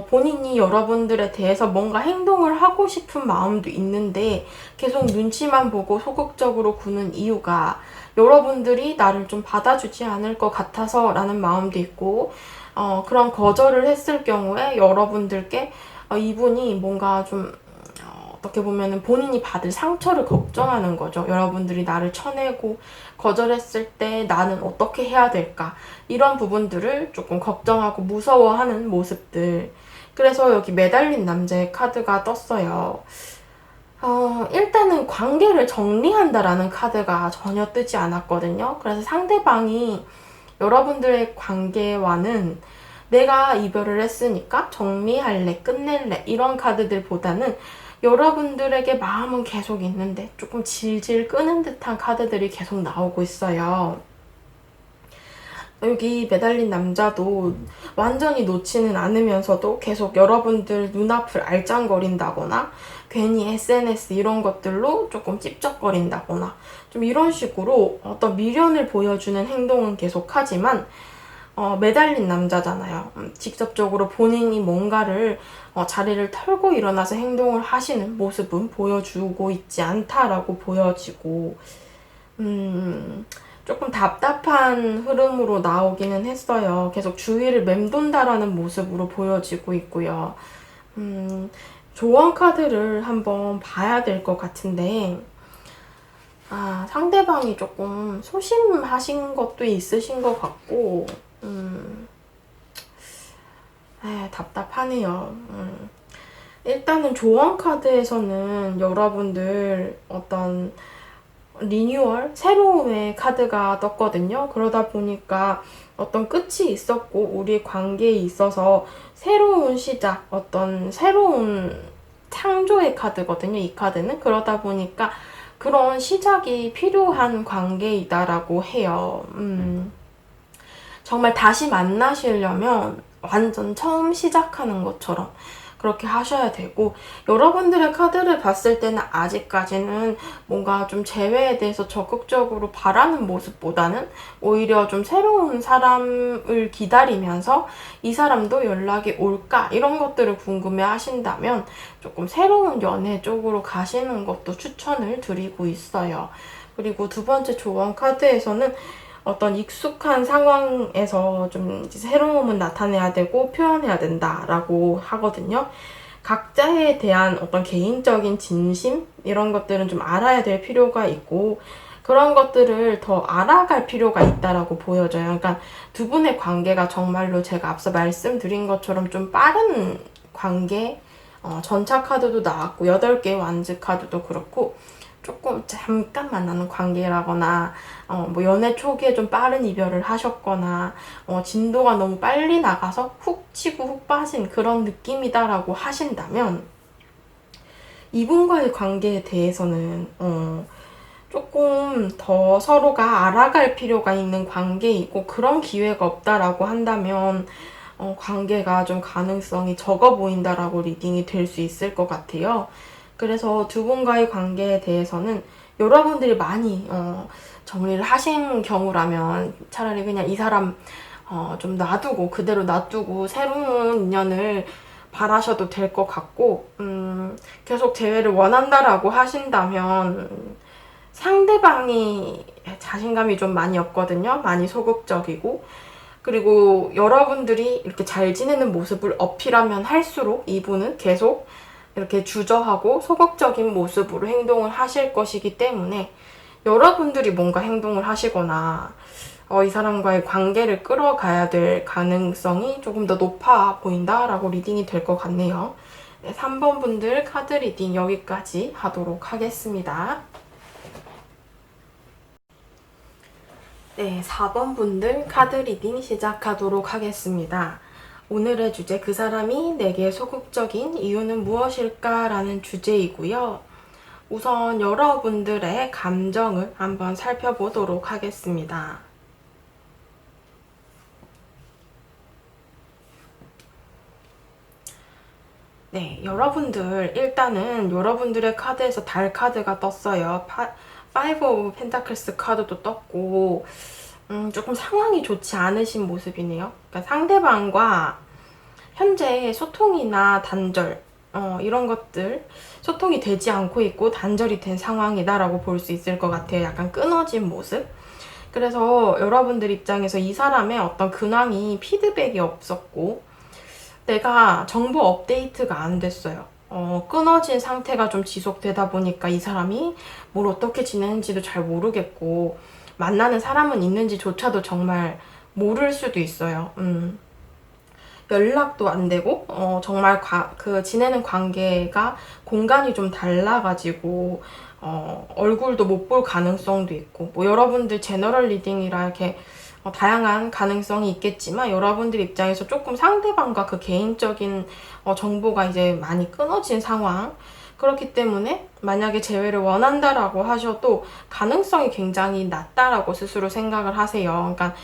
본인이 여러분들에 대해서 뭔가 행동을 하고 싶은 마음도 있는데 계속 눈치만 보고 소극적으로 구는 이유가 여러분들이 나를 좀 받아주지 않을 것 같아서 라는 마음도 있고, 그런 거절을 했을 경우에 여러분들께 이분이 뭔가 좀 어떻게 보면은 본인이 받을 상처를 걱정하는 거죠. 여러분들이 나를 쳐내고 거절했을 때 나는 어떻게 해야 될까? 이런 부분들을 조금 걱정하고 무서워하는 모습들. 그래서 여기 매달린 남자의 카드가 떴어요. 일단은 관계를 정리한다라는 카드가 전혀 뜨지 않았거든요. 그래서 상대방이 여러분들의 관계와는 내가 이별을 했으니까 정리할래, 끝낼래 이런 카드들보다는 여러분들에게 마음은 계속 있는데 조금 질질 끄는 듯한 카드들이 계속 나오고 있어요. 여기 매달린 남자도 완전히 놓지는 않으면서도 계속 여러분들 눈앞을 알짱거린다거나 괜히 SNS 이런 것들로 조금 찝쩍거린다거나 좀 이런 식으로 어떤 미련을 보여주는 행동은 계속하지만 매달린 남자잖아요. 직접적으로 본인이 뭔가를 자리를 털고 일어나서 행동을 하시는 모습은 보여주고 있지 않다라고 보여지고, 조금 답답한 흐름으로 나오기는 했어요. 계속 주위를 맴돈다라는 모습으로 보여지고 있고요. 조언 카드를 한번 봐야 될 것 같은데, 상대방이 조금 소심하신 것도 있으신 것 같고, 답답하네요. 일단은 조언 카드에서는 여러분들 어떤 리뉴얼, 새로움의 카드가 떴거든요. 그러다 보니까 어떤 끝이 있었고 우리 관계에 있어서 새로운 시작, 어떤 새로운 창조의 카드거든요. 이 카드는. 그러다 보니까 그런 시작이 필요한 관계이다라고 해요. 정말 다시 만나시려면 완전 처음 시작하는 것처럼 그렇게 하셔야 되고, 여러분들의 카드를 봤을 때는 아직까지는 뭔가 좀 재회에 대해서 적극적으로 바라는 모습보다는 오히려 좀 새로운 사람을 기다리면서 이 사람도 연락이 올까? 이런 것들을 궁금해 하신다면 조금 새로운 연애 쪽으로 가시는 것도 추천을 드리고 있어요. 그리고 2번째 조언 카드에서는 어떤 익숙한 상황에서 좀 새로움은 나타내야 되고 표현해야 된다라고 하거든요. 각자에 대한 어떤 개인적인 진심 이런 것들은 좀 알아야 될 필요가 있고, 그런 것들을 더 알아갈 필요가 있다라고 보여져요. 그러니까 2분의 관계가 정말로 제가 앞서 말씀드린 것처럼 좀 빠른 관계, 전차 카드도 나왔고 8개의 완즈 카드도 그렇고 조금 잠깐 만나는 관계라거나 뭐 연애 초기에 좀 빠른 이별을 하셨거나 진도가 너무 빨리 나가서 훅 치고 훅 빠진 그런 느낌이다라고 하신다면, 이분과의 관계에 대해서는 조금 더 서로가 알아갈 필요가 있는 관계이고, 그런 기회가 없다라고 한다면 관계가 좀 가능성이 적어 보인다라고 리딩이 될 수 있을 것 같아요. 그래서 2분과의 관계에 대해서는 여러분들이 많이 정리를 하신 경우라면 차라리 그냥 이 사람 좀 놔두고 그대로 놔두고 새로운 인연을 바라셔도 될 것 같고, 계속 재회를 원한다라고 하신다면 상대방이 자신감이 좀 많이 없거든요. 많이 소극적이고, 그리고 여러분들이 이렇게 잘 지내는 모습을 어필하면 할수록 이분은 계속 이렇게 주저하고 소극적인 모습으로 행동을 하실 것이기 때문에 여러분들이 뭔가 행동을 하시거나 이 사람과의 관계를 끌어가야 될 가능성이 조금 더 높아 보인다라고 리딩이 될 것 같네요. 네, 3번 분들 카드 리딩 여기까지 하도록 하겠습니다. 네, 4번 분들 카드 리딩 시작하도록 하겠습니다. 오늘의 주제, 그 사람이 내게 소극적인 이유는 무엇일까? 라는 주제이고요. 우선 여러분들의 감정을 한번 살펴보도록 하겠습니다. 네, 여러분들 일단은 여러분들의 카드에서 달 카드가 떴어요. 파이브 오브 펜타클스 카드도 떴고 조금 상황이 좋지 않으신 모습이네요. 그러니까 상대방과 현재 소통이나 단절 이런 것들 소통이 되지 않고 있고 단절이 된 상황이다라고 볼 수 있을 것 같아요. 약간 끊어진 모습. 그래서 여러분들 입장에서 이 사람의 어떤 근황이 피드백이 없었고 내가 정보 업데이트가 안 됐어요. 끊어진 상태가 좀 지속되다 보니까 이 사람이 뭘 어떻게 지내는지도 잘 모르겠고 만나는 사람은 있는지조차도 정말 모를 수도 있어요. 연락도 안 되고 정말 지내는 관계가 공간이 좀 달라가지고 얼굴도 못 볼 가능성도 있고 뭐 여러분들 제너럴 리딩이라 이렇게 다양한 가능성이 있겠지만 여러분들 입장에서 조금 상대방과 그 개인적인 정보가 이제 많이 끊어진 상황. 그렇기 때문에 만약에 재회를 원한다라고 하셔도 가능성이 굉장히 낮다라고 스스로 생각을 하세요. 그러니까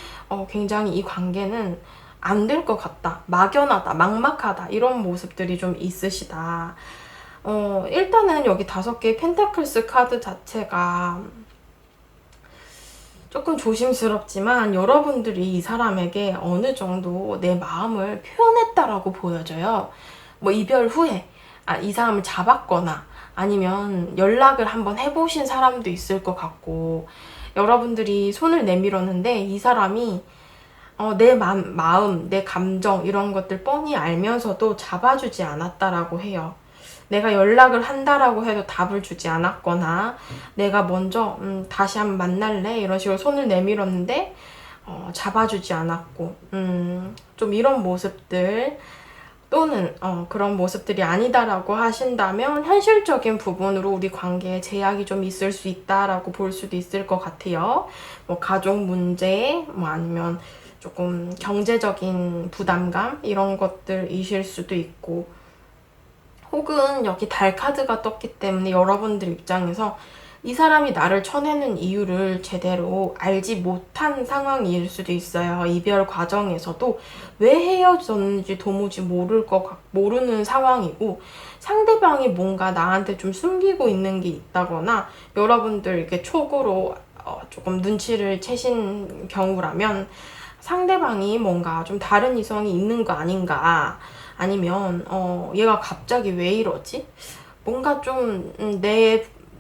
굉장히 이 관계는 안 될 것 같다, 막연하다, 막막하다 이런 모습들이 좀 있으시다. 일단은 여기 5개의 펜타클스 카드 자체가 조금 조심스럽지만 여러분들이 이 사람에게 어느 정도 내 마음을 표현했다라고 보여져요. 뭐 이별 후에 이 사람을 잡았거나 아니면 연락을 한번 해보신 사람도 있을 것 같고 여러분들이 손을 내밀었는데 이 사람이 내 마음, 내 감정 이런 것들 뻔히 알면서도 잡아주지 않았다라고 해요. 내가 연락을 한다라고 해도 답을 주지 않았거나 내가 먼저 다시 한번 만날래? 이런 식으로 손을 내밀었는데 잡아주지 않았고 좀 이런 모습들 또는 그런 모습들이 아니다라고 하신다면 현실적인 부분으로 우리 관계에 제약이 좀 있을 수 있다라고 볼 수도 있을 것 같아요. 뭐 가족 문제, 뭐 아니면 조금 경제적인 부담감 이런 것들이실 수도 있고 혹은 여기 달 카드가 떴기 때문에 여러분들 입장에서 이 사람이 나를 쳐내는 이유를 제대로 알지 못한 상황일 수도 있어요. 이별 과정에서도 왜 헤어졌는지 도무지 모르는 상황이고 상대방이 뭔가 나한테 좀 숨기고 있는 게 있다거나 여러분들 이렇게 촉으로 조금 눈치를 채신 경우라면 상대방이 뭔가 좀 다른 이성이 있는 거 아닌가 아니면 얘가 갑자기 왜 이러지? 뭔가 좀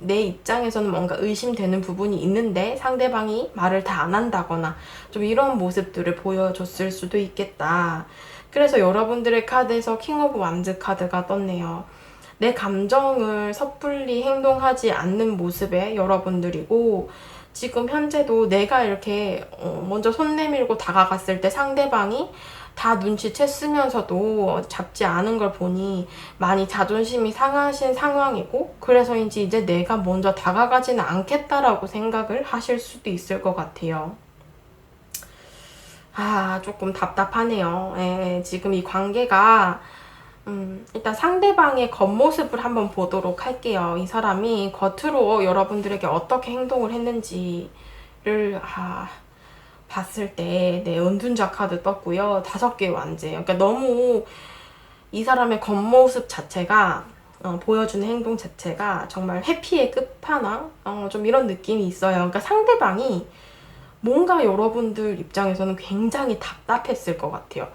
내 입장에서는 뭔가 의심되는 부분이 있는데 상대방이 말을 다 안 한다거나 좀 이런 모습들을 보여줬을 수도 있겠다. 그래서 여러분들의 카드에서 킹 오브 완즈 카드가 떴네요. 내 감정을 섣불리 행동하지 않는 모습의 여러분들이고 지금 현재도 내가 이렇게 먼저 손 내밀고 다가갔을 때 상대방이 다 눈치챘으면서도 잡지 않은 걸 보니 많이 자존심이 상하신 상황이고 그래서인지 이제 내가 먼저 다가가지는 않겠다라고 생각을 하실 수도 있을 것 같아요. 조금 답답하네요. 지금 이 관계가 일단 상대방의 겉모습을 한번 보도록 할게요. 이 사람이 겉으로 여러분들에게 어떻게 행동을 했는지를 봤을 때 은둔자 카드 떴고요. 5개의 완제. 그러니까 너무 이 사람의 겉모습 자체가 보여주는 행동 자체가 정말 회피의 끝판왕? 좀 이런 느낌이 있어요. 그러니까 상대방이 뭔가 여러분들 입장에서는 굉장히 답답했을 것 같아요.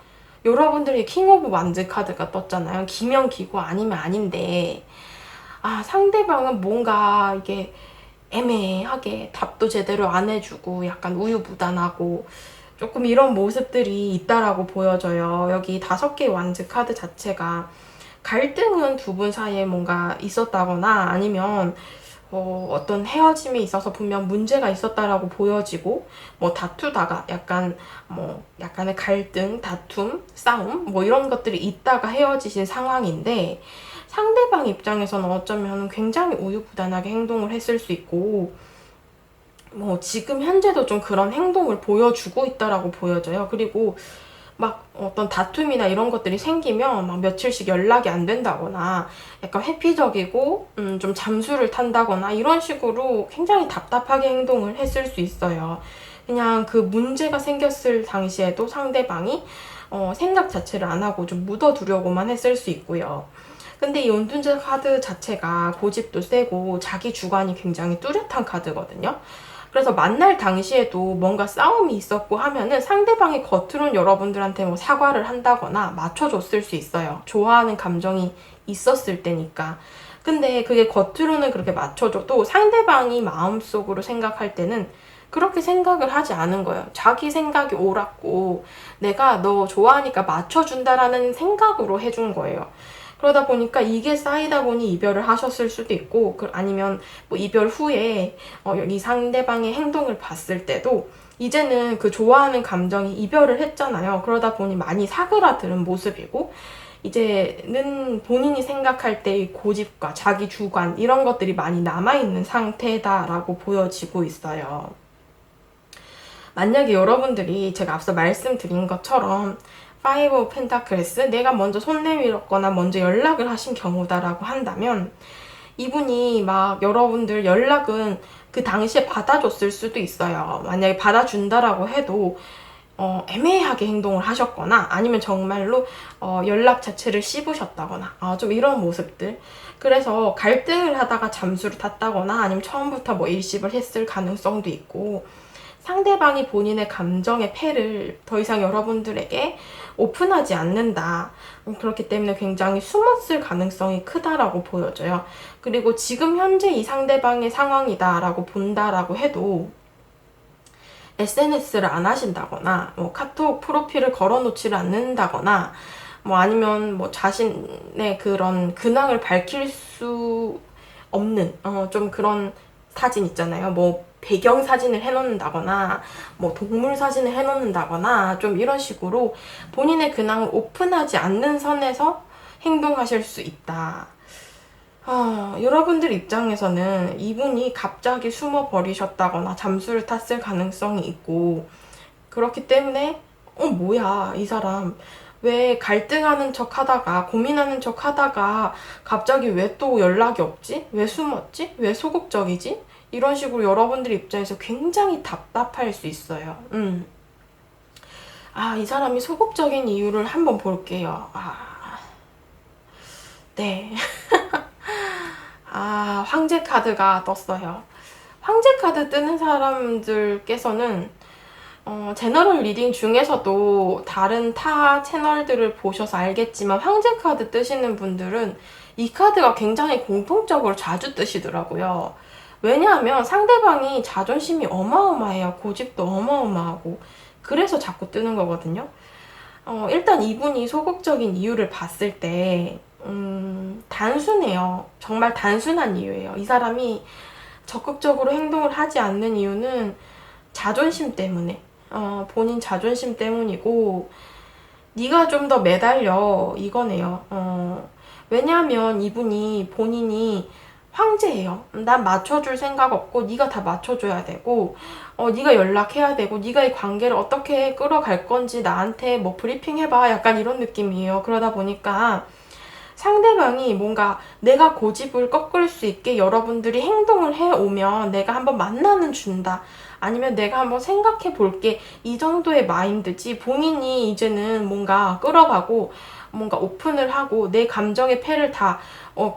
여러분들이 킹 오브 완즈 카드가 떴잖아요. 기면 기고 아니면 아닌데 상대방은 뭔가 이게 애매하게 답도 제대로 안 해주고 약간 우유부단하고 조금 이런 모습들이 있다라고 보여져요. 여기 5개의 완즈 카드 자체가 갈등은 두 분 사이에 뭔가 있었다거나 아니면 어떤 헤어짐에 있어서 분명 문제가 있었다라고 보여지고, 뭐 다투다가 약간의 갈등, 다툼, 싸움 뭐 이런 것들이 있다가 헤어지신 상황인데, 상대방 입장에서는 어쩌면 굉장히 우유부단하게 행동을 했을 수 있고, 뭐 지금 현재도 좀 그런 행동을 보여주고 있다라고 보여져요. 그리고 막 어떤 다툼이나 이런 것들이 생기면 막 며칠씩 연락이 안 된다거나 약간 회피적이고 좀 잠수를 탄다거나 이런 식으로 굉장히 답답하게 행동을 했을 수 있어요. 그냥 그 문제가 생겼을 당시에도 상대방이 생각 자체를 안 하고 좀 묻어두려고만 했을 수 있고요. 근데 이 온둔제 카드 자체가 고집도 세고 자기 주관이 굉장히 뚜렷한 카드거든요. 그래서 만날 당시에도 뭔가 싸움이 있었고 하면은 상대방이 겉으로는 여러분들한테 뭐 사과를 한다거나 맞춰줬을 수 있어요. 좋아하는 감정이 있었을 때니까. 근데 그게 겉으로는 그렇게 맞춰줘도 상대방이 마음속으로 생각할 때는 그렇게 생각을 하지 않은 거예요. 자기 생각이 옳았고 내가 너 좋아하니까 맞춰준다라는 생각으로 해준 거예요. 그러다 보니까 이게 쌓이다 보니 이별을 하셨을 수도 있고, 아니면 뭐 이별 후에 이 상대방의 행동을 봤을 때도 이제는 그 좋아하는 감정이 이별을 했잖아요. 그러다 보니 많이 사그라드는 모습이고, 이제는 본인이 생각할 때의 고집과 자기 주관 이런 것들이 많이 남아있는 상태다라고 보여지고 있어요. 만약에 여러분들이 제가 앞서 말씀드린 것처럼 파이브 오브 펜타클스, 내가 먼저 손 내밀었거나 먼저 연락을 하신 경우다라고 한다면, 이분이 막 여러분들 연락은 그 당시에 받아줬을 수도 있어요. 만약에 받아준다라고 해도 애매하게 행동을 하셨거나 아니면 정말로 연락 자체를 씹으셨다거나 좀 이런 모습들. 그래서 갈등을 하다가 잠수를 탔다거나 아니면 처음부터 뭐 일십을 했을 가능성도 있고, 상대방이 본인의 감정의 패를 더 이상 여러분들에게 오픈하지 않는다. 그렇기 때문에 굉장히 숨었을 가능성이 크다라고 보여져요. 그리고 지금 현재 이 상대방의 상황이다라고 본다라고 해도 SNS를 안 하신다거나 뭐 카톡 프로필을 걸어놓지를 않는다거나 뭐 아니면 뭐 자신의 그런 근황을 밝힐 수 없는 좀 그런 사진 있잖아요. 뭐 배경 사진을 해놓는다거나 뭐 동물 사진을 해놓는다거나 좀 이런 식으로 본인의 근황을 오픈하지 않는 선에서 행동하실 수 있다. 여러분들 입장에서는 이분이 갑자기 숨어 버리셨다거나 잠수를 탔을 가능성이 있고, 그렇기 때문에 뭐야 이 사람 왜 갈등하는 척 하다가 고민하는 척 하다가 갑자기 왜 또 연락이 없지? 왜 숨었지? 왜 소극적이지? 이런 식으로 여러분들 입장에서 굉장히 답답할 수 있어요. 이 사람이 소극적인 이유를 한번 볼게요. 네. 황제 카드가 떴어요. 황제 카드 뜨는 사람들께서는 제너럴 리딩 중에서도 다른 타 채널들을 보셔서 알겠지만 황제 카드 뜨시는 분들은 이 카드가 굉장히 공통적으로 자주 뜨시더라고요. 왜냐하면 상대방이 자존심이 어마어마해요. 고집도 어마어마하고. 그래서 자꾸 뜨는 거거든요. 일단 이분이 소극적인 이유를 봤을 때 단순해요. 정말 단순한 이유예요. 이 사람이 적극적으로 행동을 하지 않는 이유는 자존심 때문에 본인 자존심 때문이고, 네가 좀 더 매달려 이거네요. 왜냐하면 이분이 본인이 황제예요. 난 맞춰줄 생각 없고 네가 다 맞춰줘야 되고 네가 연락해야 되고 네가 이 관계를 어떻게 끌어갈 건지 나한테 뭐 브리핑 해봐, 약간 이런 느낌이에요. 그러다 보니까 상대방이 뭔가 내가 고집을 꺾을 수 있게 여러분들이 행동을 해오면 내가 한번 만나는 준다, 아니면 내가 한번 생각해 볼게, 이 정도의 마인드지, 본인이 이제는 뭔가 끌어가고 뭔가 오픈을 하고 내 감정의 패를 다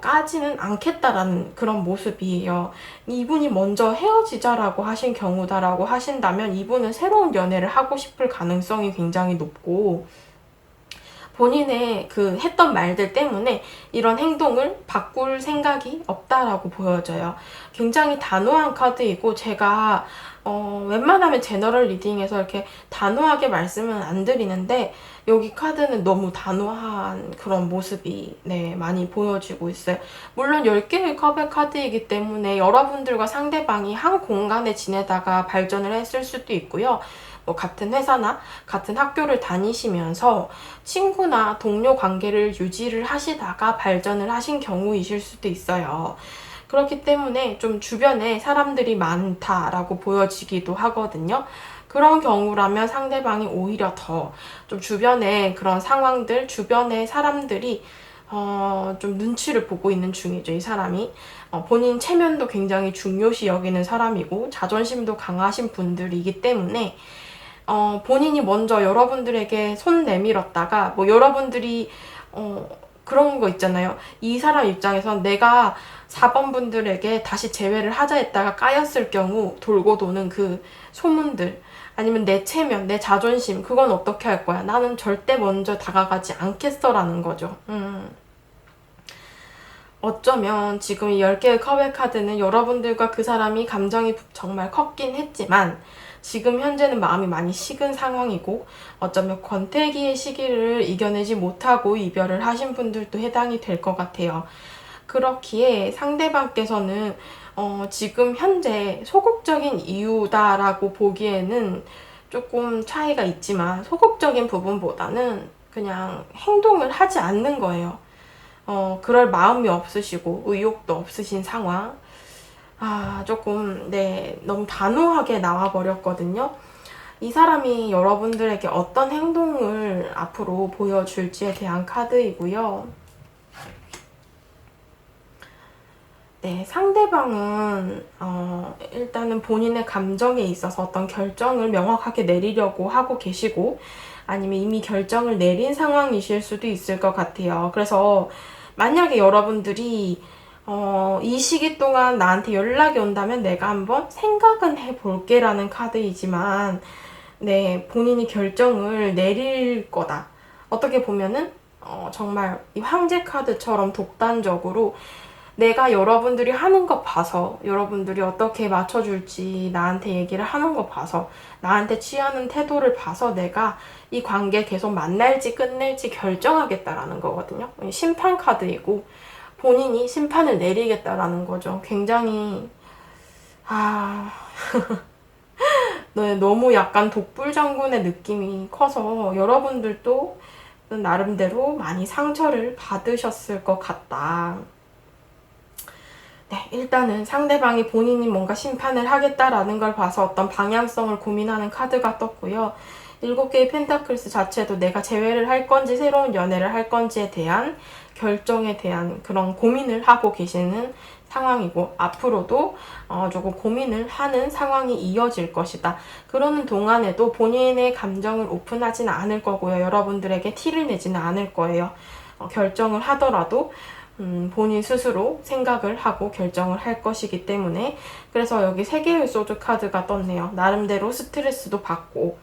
까지는 않겠다라는 그런 모습이에요. 이분이 먼저 헤어지자라고 하신 경우다라고 하신다면 이분은 새로운 연애를 하고 싶을 가능성이 굉장히 높고, 본인의 그 했던 말들 때문에 이런 행동을 바꿀 생각이 없다라고 보여져요. 굉장히 단호한 카드이고, 제가 웬만하면 제너럴 리딩에서 이렇게 단호하게 말씀은 안 드리는데, 여기 카드는 너무 단호한 그런 모습이 많이 보여지고 있어요. 물론 10개의 컵의 카드이기 때문에 여러분들과 상대방이 한 공간에 지내다가 발전을 했을 수도 있고요. 뭐 같은 회사나 같은 학교를 다니시면서 친구나 동료 관계를 유지를 하시다가 발전을 하신 경우이실 수도 있어요. 그렇기 때문에 좀 주변에 사람들이 많다라고 보여지기도 하거든요. 그런 경우라면 상대방이 오히려 더 좀 주변에 그런 상황들, 주변의 사람들이 좀 눈치를 보고 있는 중이죠, 이 사람이. 본인 체면도 굉장히 중요시 여기는 사람이고, 자존심도 강하신 분들이기 때문에, 본인이 먼저 여러분들에게 손 내밀었다가, 뭐 여러분들이, 그런 거 있잖아요. 이 사람 입장에선 내가 4번 분들에게 다시 재회를 하자 했다가 까였을 경우 돌고 도는 그 소문들, 아니면 내 체면, 내 자존심, 그건 어떻게 할 거야? 나는 절대 먼저 다가가지 않겠어라는 거죠. 어쩌면 지금 이 10개의 컵의 카드는 여러분들과 그 사람이 감정이 정말 컸긴 했지만, 지금 현재는 마음이 많이 식은 상황이고, 어쩌면 권태기의 시기를 이겨내지 못하고 이별을 하신 분들도 해당이 될 것 같아요. 그렇기에 상대방께서는 지금 현재 소극적인 이유다라고 보기에는 조금 차이가 있지만, 소극적인 부분보다는 그냥 행동을 하지 않는 거예요. 그럴 마음이 없으시고 의욕도 없으신 상황. 조금 너무 단호하게 나와버렸거든요. 이 사람이 여러분들에게 어떤 행동을 앞으로 보여줄지에 대한 카드이고요. 상대방은 일단은 본인의 감정에 있어서 어떤 결정을 명확하게 내리려고 하고 계시고, 아니면 이미 결정을 내린 상황이실 수도 있을 것 같아요. 그래서 만약에 여러분들이 이 시기 동안 나한테 연락이 온다면 내가 한번 생각은 해볼게 라는 카드이지만, 본인이 결정을 내릴 거다. 어떻게 보면은 정말 이 황제 카드처럼 독단적으로 내가 여러분들이 하는 거 봐서, 여러분들이 어떻게 맞춰줄지 나한테 얘기를 하는 거 봐서, 나한테 취하는 태도를 봐서 내가 이 관계 계속 만날지 끝낼지 결정하겠다라는 거거든요. 심판 카드이고, 본인이 심판을 내리겠다라는 거죠. 굉장히 너무 약간 독불장군의 느낌이 커서 여러분들도 나름대로 많이 상처를 받으셨을 것 같다. 일단은 상대방이 본인이 뭔가 심판을 하겠다라는 걸 봐서 어떤 방향성을 고민하는 카드가 떴고요. 7개의 펜타클스 자체도 내가 재회를 할 건지 새로운 연애를 할 건지에 대한 결정에 대한 그런 고민을 하고 계시는 상황이고, 앞으로도 조금 고민을 하는 상황이 이어질 것이다. 그러는 동안에도 본인의 감정을 오픈하지는 않을 거고요. 여러분들에게 티를 내지는 않을 거예요. 결정을 하더라도 본인 스스로 생각을 하고 결정을 할 것이기 때문에. 그래서 여기 3개의 소드 카드가 떴네요. 나름대로 스트레스도 받고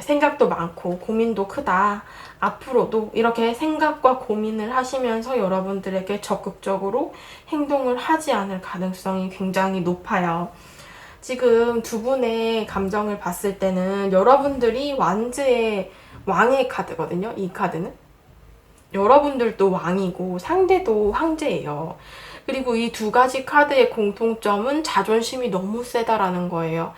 생각도 많고 고민도 크다. 앞으로도 이렇게 생각과 고민을 하시면서 여러분들에게 적극적으로 행동을 하지 않을 가능성이 굉장히 높아요. 지금 두 분의 감정을 봤을 때는 여러분들이 완즈의 왕의 카드거든요. 이 카드는 여러분들도 왕이고 상대도 황제예요. 그리고 이 두 가지 카드의 공통점은 자존심이 너무 세다라는 거예요.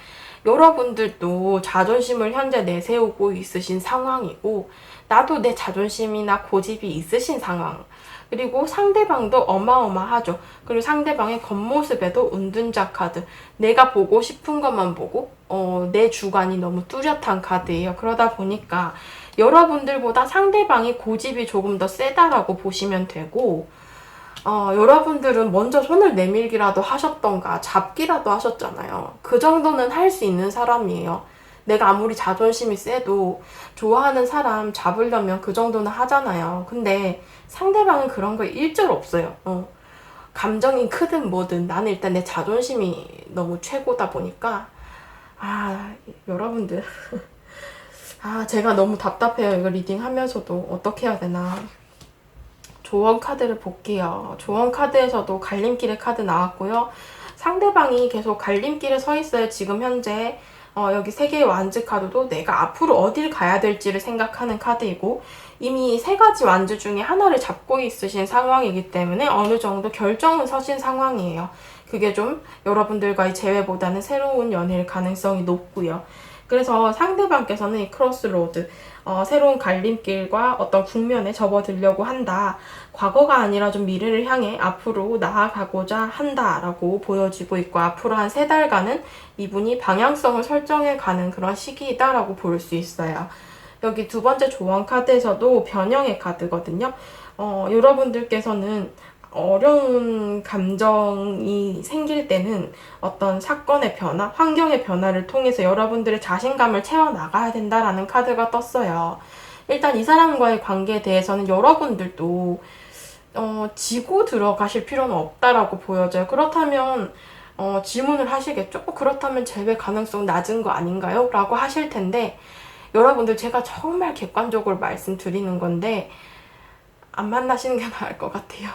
여러분들도 자존심을 현재 내세우고 있으신 상황이고, 나도 내 자존심이나 고집이 있으신 상황. 그리고 상대방도 어마어마하죠. 그리고 상대방의 겉모습에도 은둔자 카드. 내가 보고 싶은 것만 보고 내 주관이 너무 뚜렷한 카드예요. 그러다 보니까 여러분들보다 상대방이 고집이 조금 더 세다라고 보시면 되고, 여러분들은 먼저 손을 내밀기라도 하셨던가 잡기라도 하셨잖아요. 그 정도는 할 수 있는 사람이에요. 내가 아무리 자존심이 세도 좋아하는 사람 잡으려면 그 정도는 하잖아요. 근데 상대방은 그런 거 일절 없어요. 감정이 크든 뭐든 나는 일단 내 자존심이 너무 최고다 보니까 여러분들 제가 너무 답답해요. 이거 리딩 하면서도 어떻게 해야 되나. 조언 카드를 볼게요. 조언 카드에서도 갈림길의 카드 나왔고요. 상대방이 계속 갈림길에 서 있어요. 지금 현재 여기 세 개의 완즈 카드도 내가 앞으로 어딜 가야 될지를 생각하는 카드이고, 이미 세 가지 완즈 중에 하나를 잡고 있으신 상황이기 때문에 어느 정도 결정은 서신 상황이에요. 그게 좀 여러분들과의 재회보다는 새로운 연애일 가능성이 높고요. 그래서 상대방께서는 이 크로스로드, 새로운 갈림길과 어떤 국면에 접어들려고 한다. 과거가 아니라 좀 미래를 향해 앞으로 나아가고자 한다라고 보여지고 있고, 앞으로 한 3달간은 이분이 방향성을 설정해가는 그런 시기이다라고 볼 수 있어요. 여기 두 번째 조언 카드에서도 변형의 카드거든요. 여러분들께서는 어려운 감정이 생길 때는 어떤 사건의 변화, 환경의 변화를 통해서 여러분들의 자신감을 채워나가야 된다라는 카드가 떴어요. 일단 이 사람과의 관계에 대해서는 여러분들도 지고 들어가실 필요는 없다라고 보여져요. 그렇다면 질문을 하시겠죠? 그렇다면 재회 가능성 낮은 거 아닌가요? 라고 하실 텐데, 여러분들 제가 정말 객관적으로 말씀드리는 건데 안 만나시는 게 나을 것 같아요.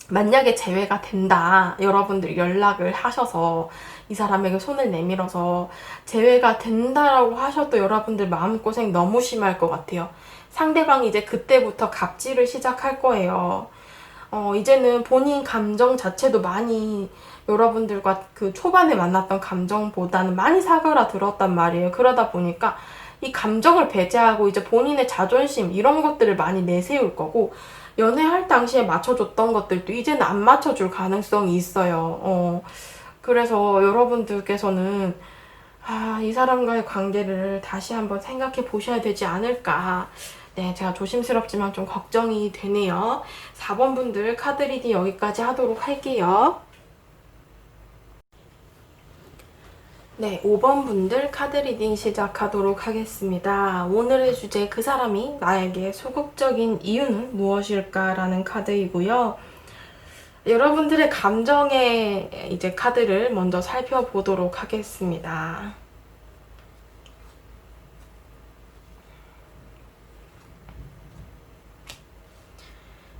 만약에 재회가 된다, 여러분들이 연락을 하셔서 이 사람에게 손을 내밀어서 재회가 된다라고 하셔도 여러분들 마음고생 너무 심할 것 같아요. 상대방이 이제 그때부터 갑질을 시작할 거예요. 이제는 본인 감정 자체도 많이 여러분들과 그 초반에 만났던 감정보다는 많이 사그라들었단 말이에요. 그러다 보니까 이 감정을 배제하고 이제 본인의 자존심 이런 것들을 많이 내세울 거고, 연애할 당시에 맞춰줬던 것들도 이제는 안 맞춰줄 가능성이 있어요. 그래서 여러분들께서는 이 사람과의 관계를 다시 한번 생각해 보셔야 되지 않을까. 네, 제가 조심스럽지만 좀 걱정이 되네요. 4번 분들 카드 리딩 여기까지 하도록 할게요. 네, 5번 분들 카드 리딩 시작하도록 하겠습니다. 오늘의 주제, 그 사람이 나에게 소극적인 이유는 무엇일까라는 카드이고요. 여러분들의 감정의 이제 카드를 먼저 살펴보도록 하겠습니다.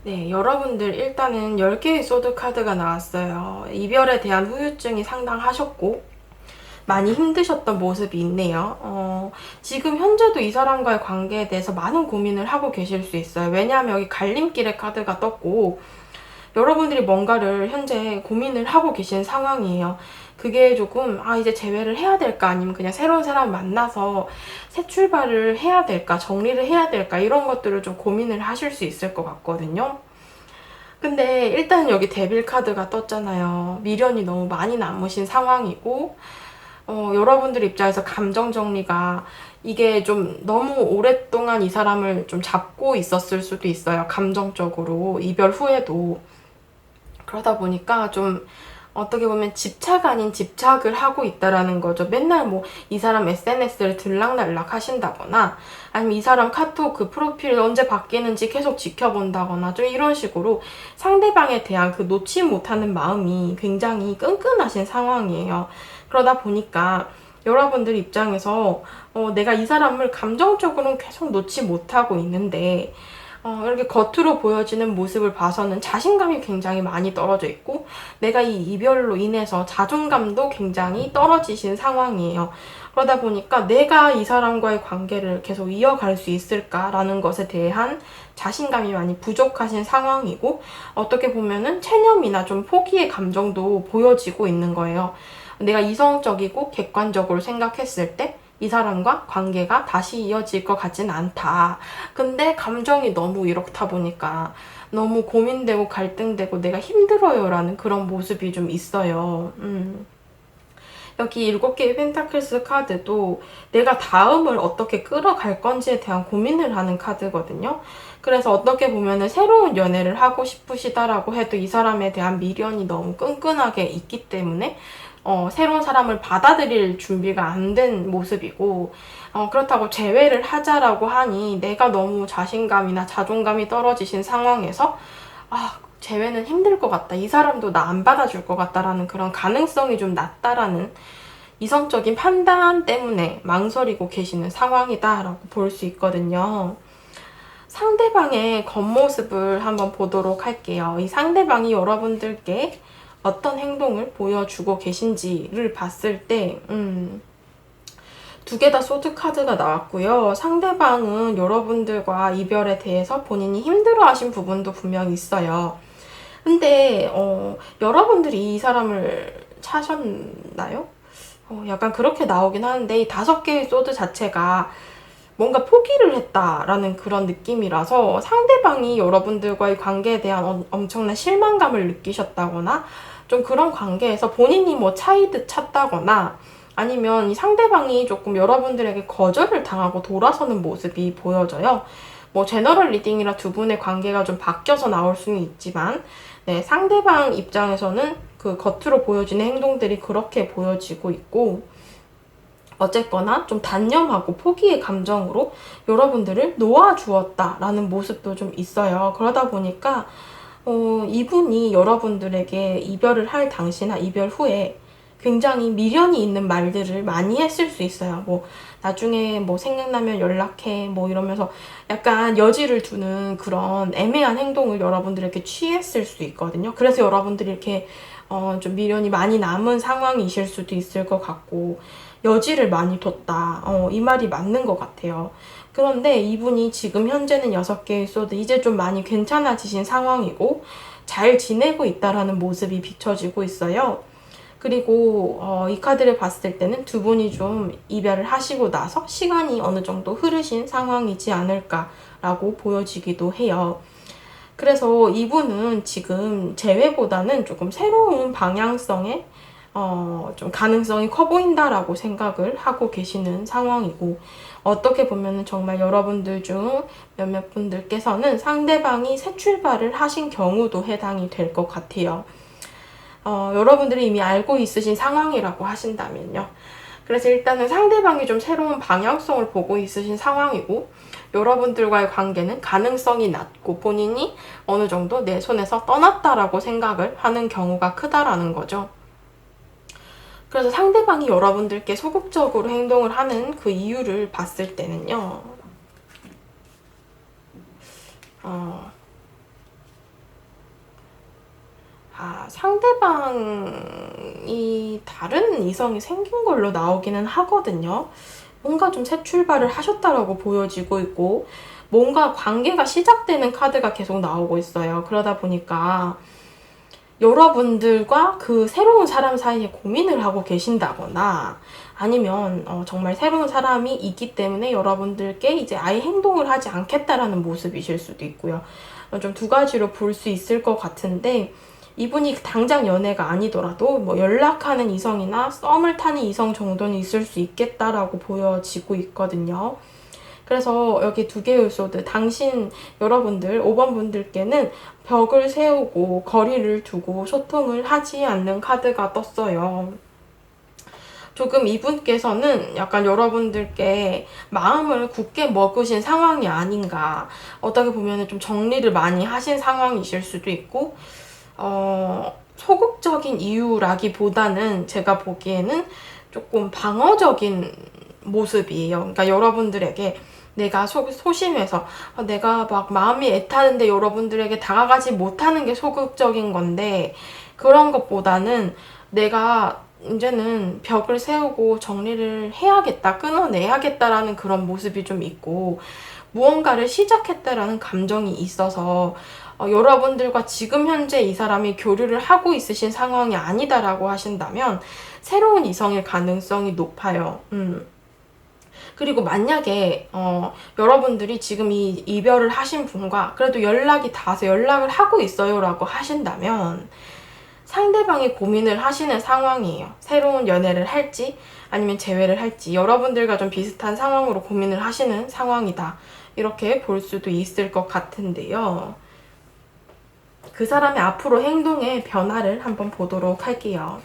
네, 여러분들 일단은 10개의 소드 카드가 나왔어요. 이별에 대한 후유증이 상당하셨고 많이 힘드셨던 모습이 있네요. 지금 현재도 이 사람과의 관계에 대해서 많은 고민을 하고 계실 수 있어요. 왜냐하면 여기 갈림길의 카드가 떴고 여러분들이 뭔가를 현재 고민을 하고 계신 상황이에요. 그게 조금 이제 재회를 해야 될까, 아니면 그냥 새로운 사람 만나서 새 출발을 해야 될까, 정리를 해야 될까, 이런 것들을 좀 고민을 하실 수 있을 것 같거든요. 근데 일단 여기 데빌 카드가 떴잖아요. 미련이 너무 많이 남으신 상황이고, 여러분들 입장에서 감정 정리가 이게 좀 너무 오랫동안 이 사람을 좀 잡고 있었을 수도 있어요. 감정적으로 이별 후에도. 그러다 보니까 좀 어떻게 보면 집착 아닌 집착을 하고 있다라는 거죠. 맨날 뭐 이 사람 SNS를 들락날락 하신다거나, 아니면 이 사람 카톡 그 프로필 언제 바뀌는지 계속 지켜본다거나, 좀 이런 식으로 상대방에 대한 그 놓지 못하는 마음이 굉장히 끈끈하신 상황이에요. 그러다 보니까 여러분들 입장에서 내가 이 사람을 감정적으로는 계속 놓지 못하고 있는데 이렇게 겉으로 보여지는 모습을 봐서는 자신감이 굉장히 많이 떨어져 있고, 내가 이 이별로 인해서 자존감도 굉장히 떨어지신 상황이에요. 그러다 보니까 내가 이 사람과의 관계를 계속 이어갈 수 있을까라는 것에 대한 자신감이 많이 부족하신 상황이고, 어떻게 보면은 체념이나 좀 포기의 감정도 보여지고 있는 거예요. 내가 이성적이고 객관적으로 생각했을 때 이 사람과 관계가 다시 이어질 것 같진 않다. 근데 감정이 너무 이렇다 보니까 너무 고민되고 갈등되고 내가 힘들어요 라는 그런 모습이 좀 있어요. 여기 7개의 펜타클스 카드도 내가 다음을 어떻게 끌어갈 건지에 대한 고민을 하는 카드거든요. 그래서 어떻게 보면은 새로운 연애를 하고 싶으시다라고 해도 이 사람에 대한 미련이 너무 끈끈하게 있기 때문에 새로운 사람을 받아들일 준비가 안 된 모습이고, 그렇다고 재회를 하자라고 하니 내가 너무 자신감이나 자존감이 떨어지신 상황에서 재회는 힘들 것 같다, 이 사람도 나 안 받아줄 것 같다라는 그런 가능성이 좀 낮다라는, 이성적인 판단 때문에 망설이고 계시는 상황이다라고 볼 수 있거든요. 상대방의 겉모습을 한번 보도록 할게요. 이 상대방이 여러분들께 어떤 행동을 보여주고 계신지를 봤을 때, 두 개 다 소드 카드가 나왔고요. 상대방은 여러분들과 이별에 대해서 본인이 힘들어하신 부분도 분명히 있어요. 근데 여러분들이 이 사람을 찾았나요? 약간 그렇게 나오긴 하는데 이 5개의 소드 자체가 뭔가 포기를 했다라는 그런 느낌이라서 상대방이 여러분들과의 관계에 대한 엄청난 실망감을 느끼셨다거나 좀 그런 관계에서 본인이 뭐 차이듯 찾다거나 아니면 이 상대방이 조금 여러분들에게 거절을 당하고 돌아서는 모습이 보여져요. 뭐 제너럴 리딩이라 두 분의 관계가 좀 바뀌어서 나올 수는 있지만 네, 상대방 입장에서는 그 겉으로 보여지는 행동들이 그렇게 보여지고 있고 어쨌거나 좀 단념하고 포기의 감정으로 여러분들을 놓아주었다라는 모습도 좀 있어요. 그러다 보니까 이분이 여러분들에게 이별을 할 당시나 이별 후에 굉장히 미련이 있는 말들을 많이 했을 수 있어요. 뭐 나중에 뭐 생각나면 연락해 뭐 이러면서 약간 여지를 두는 그런 애매한 행동을 여러분들에게 취했을 수 있거든요. 그래서 여러분들이 이렇게 좀 미련이 많이 남은 상황이실 수도 있을 것 같고 여지를 많이 뒀다. 이 말이 맞는 것 같아요. 그런데 이분이 지금 현재는 6개의 소드 이제 좀 많이 괜찮아지신 상황이고 잘 지내고 있다라는 모습이 비춰지고 있어요. 그리고 이 카드를 봤을 때는 두 분이 좀 이별을 하시고 나서 시간이 어느 정도 흐르신 상황이지 않을까라고 보여지기도 해요. 그래서 이분은 지금 재회보다는 조금 새로운 방향성의 좀 가능성이 커 보인다라고 생각을 하고 계시는 상황이고 어떻게 보면 정말 여러분들 중 몇몇 분들께서는 상대방이 새 출발을 하신 경우도 해당이 될 것 같아요. 여러분들이 이미 알고 있으신 상황이라고 하신다면요. 그래서 일단은 상대방이 좀 새로운 방향성을 보고 있으신 상황이고 여러분들과의 관계는 가능성이 낮고 본인이 어느 정도 내 손에서 떠났다라고 생각을 하는 경우가 크다라는 거죠. 그래서 상대방이 여러분들께 소극적으로 행동을 하는 그 이유를 봤을 때는요. 상대방이 다른 이성이 생긴 걸로 나오기는 하거든요. 뭔가 좀 새 출발을 하셨다라고 보여지고 있고 뭔가 관계가 시작되는 카드가 계속 나오고 있어요. 그러다 보니까 여러분들과 그 새로운 사람 사이에 고민을 하고 계신다거나 아니면 정말 새로운 사람이 있기 때문에 여러분들께 이제 아예 행동을 하지 않겠다라는 모습이실 수도 있고요. 좀 두 가지로 볼 수 있을 것 같은데 이분이 당장 연애가 아니더라도 뭐 연락하는 이성이나 썸을 타는 이성 정도는 있을 수 있겠다라고 보여지고 있거든요. 그래서 여기 2개의 소드 당신 여러분들 5번 분들께는 벽을 세우고 거리를 두고 소통을 하지 않는 카드가 떴어요. 조금 이분께서는 약간 여러분들께 마음을 굳게 먹으신 상황이 아닌가. 어떻게 보면 좀 정리를 많이 하신 상황이실 수도 있고 소극적인 이유라기보다는 제가 보기에는 조금 방어적인 모습이에요. 그러니까 여러분들에게 내가 소심해서 내가 막 마음이 애타는데 여러분들에게 다가가지 못하는 게 소극적인 건데 그런 것보다는 내가 이제는 벽을 세우고 정리를 해야겠다, 끊어내야겠다라는 그런 모습이 좀 있고 무언가를 시작했다라는 감정이 있어서 여러분들과 지금 현재 이 사람이 교류를 하고 있으신 상황이 아니다라고 하신다면 새로운 이성일 가능성이 높아요. 그리고 만약에 여러분들이 지금 이 이별을 하신 분과 그래도 연락이 닿아서 연락을 하고 있어요 라고 하신다면 상대방이 고민을 하시는 상황이에요. 새로운 연애를 할지 아니면 재회를 할지 여러분들과 좀 비슷한 상황으로 고민을 하시는 상황이다. 이렇게 볼 수도 있을 것 같은데요. 그 사람의 앞으로 행동의 변화를 한번 보도록 할게요.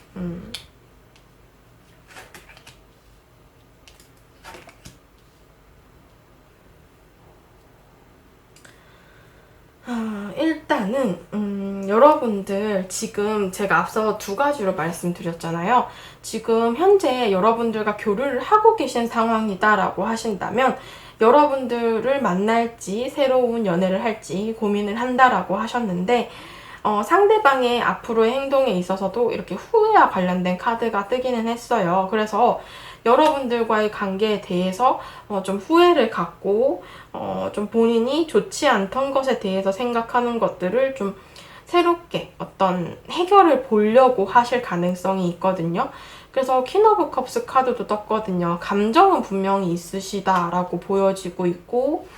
일단은 여러분들 지금 제가 앞서 두 가지로 말씀드렸잖아요. 지금 현재 여러분들과 교류를 하고 계신 상황이다라고 하신다면 여러분들을 만날지 새로운 연애를 할지 고민을 한다라고 하셨는데 상대방의 앞으로의 행동에 있어서도 이렇게 후회와 관련된 카드가 뜨기는 했어요. 그래서 여러분들과의 관계에 대해서 좀 후회를 갖고 좀 본인이 좋지 않던 것에 대해서 생각하는 것들을 좀 새롭게 어떤 해결을 보려고 하실 가능성이 있거든요. 그래서 퀸 오브 컵스 카드도 떴거든요. 감정은 분명히 있으시다라고 보여지고 있고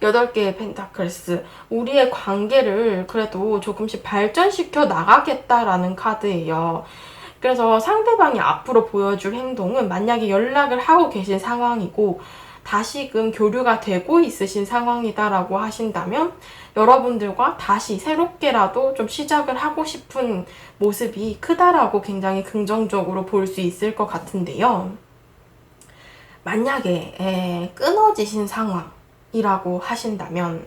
8개의 펜타클스, 우리의 관계를 그래도 조금씩 발전시켜 나가겠다라는 카드예요. 그래서 상대방이 앞으로 보여줄 행동은 만약에 연락을 하고 계신 상황이고 다시금 교류가 되고 있으신 상황이다라고 하신다면 여러분들과 다시 새롭게라도 좀 시작을 하고 싶은 모습이 크다라고 굉장히 긍정적으로 볼 수 있을 것 같은데요. 만약에 끊어지신 상황이라고 하신다면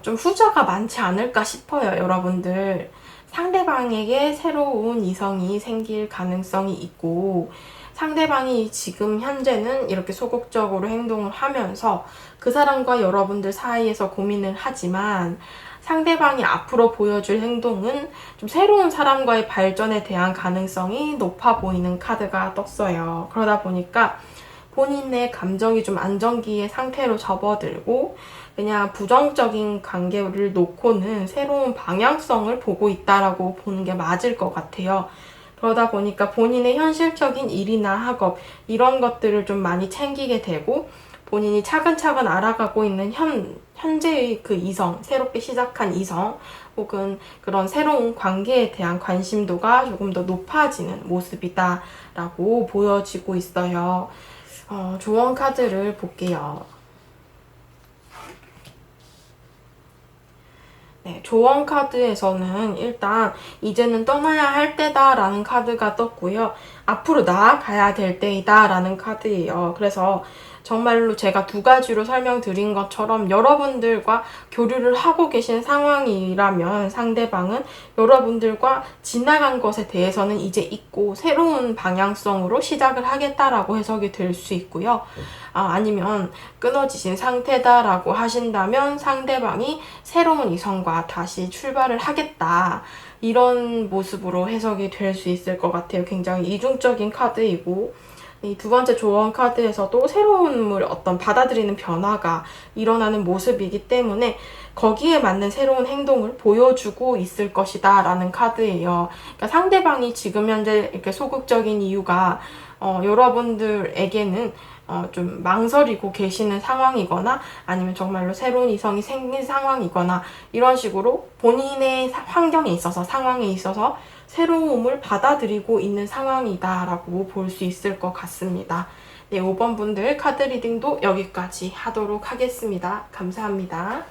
좀 후자가 많지 않을까 싶어요. 여러분들 상대방에게 새로운 이성이 생길 가능성이 있고 상대방이 지금 현재는 이렇게 소극적으로 행동을 하면서 그 사람과 여러분들 사이에서 고민을 하지만 상대방이 앞으로 보여줄 행동은 좀 새로운 사람과의 발전에 대한 가능성이 높아 보이는 카드가 떴어요. 그러다 보니까 본인의 감정이 좀 안정기의 상태로 접어들고 그냥 부정적인 관계를 놓고는 새로운 방향성을 보고 있다라고 보는 게 맞을 것 같아요. 그러다 보니까 본인의 현실적인 일이나 학업 이런 것들을 좀 많이 챙기게 되고 본인이 차근차근 알아가고 있는 현재의 그 이성, 새롭게 시작한 이성 혹은 그런 새로운 관계에 대한 관심도가 조금 더 높아지는 모습이다라고 보여지고 있어요. 조언 카드를 볼게요. 네, 조언 카드에서는 일단 이제는 떠나야 할 때다라는 카드가 떴고요. 앞으로 나아가야 될 때이다 라는 카드예요. 그래서 정말로 제가 두 가지로 설명드린 것처럼 여러분들과 교류를 하고 계신 상황이라면 상대방은 여러분들과 지나간 것에 대해서는 이제 잊고 새로운 방향성으로 시작을 하겠다라고 해석이 될 수 있고요. 아니면 끊어지신 상태다라고 하신다면 상대방이 새로운 이성과 다시 출발을 하겠다. 이런 모습으로 해석이 될 수 있을 것 같아요. 굉장히 이중적인 카드이고 이 두 번째 조언 카드에서도 새로움을 어떤 받아들이는 변화가 일어나는 모습이기 때문에 거기에 맞는 새로운 행동을 보여주고 있을 것이다 라는 카드예요. 그러니까 상대방이 지금 현재 이렇게 소극적인 이유가 여러분들에게는 좀 망설이고 계시는 상황이거나 아니면 정말로 새로운 이성이 생긴 상황이거나 이런 식으로 본인의 환경에 있어서 상황에 있어서 새로움을 받아들이고 있는 상황이다라고 볼 수 있을 것 같습니다. 네, 5번 분들 카드 리딩도 여기까지 하도록 하겠습니다. 감사합니다.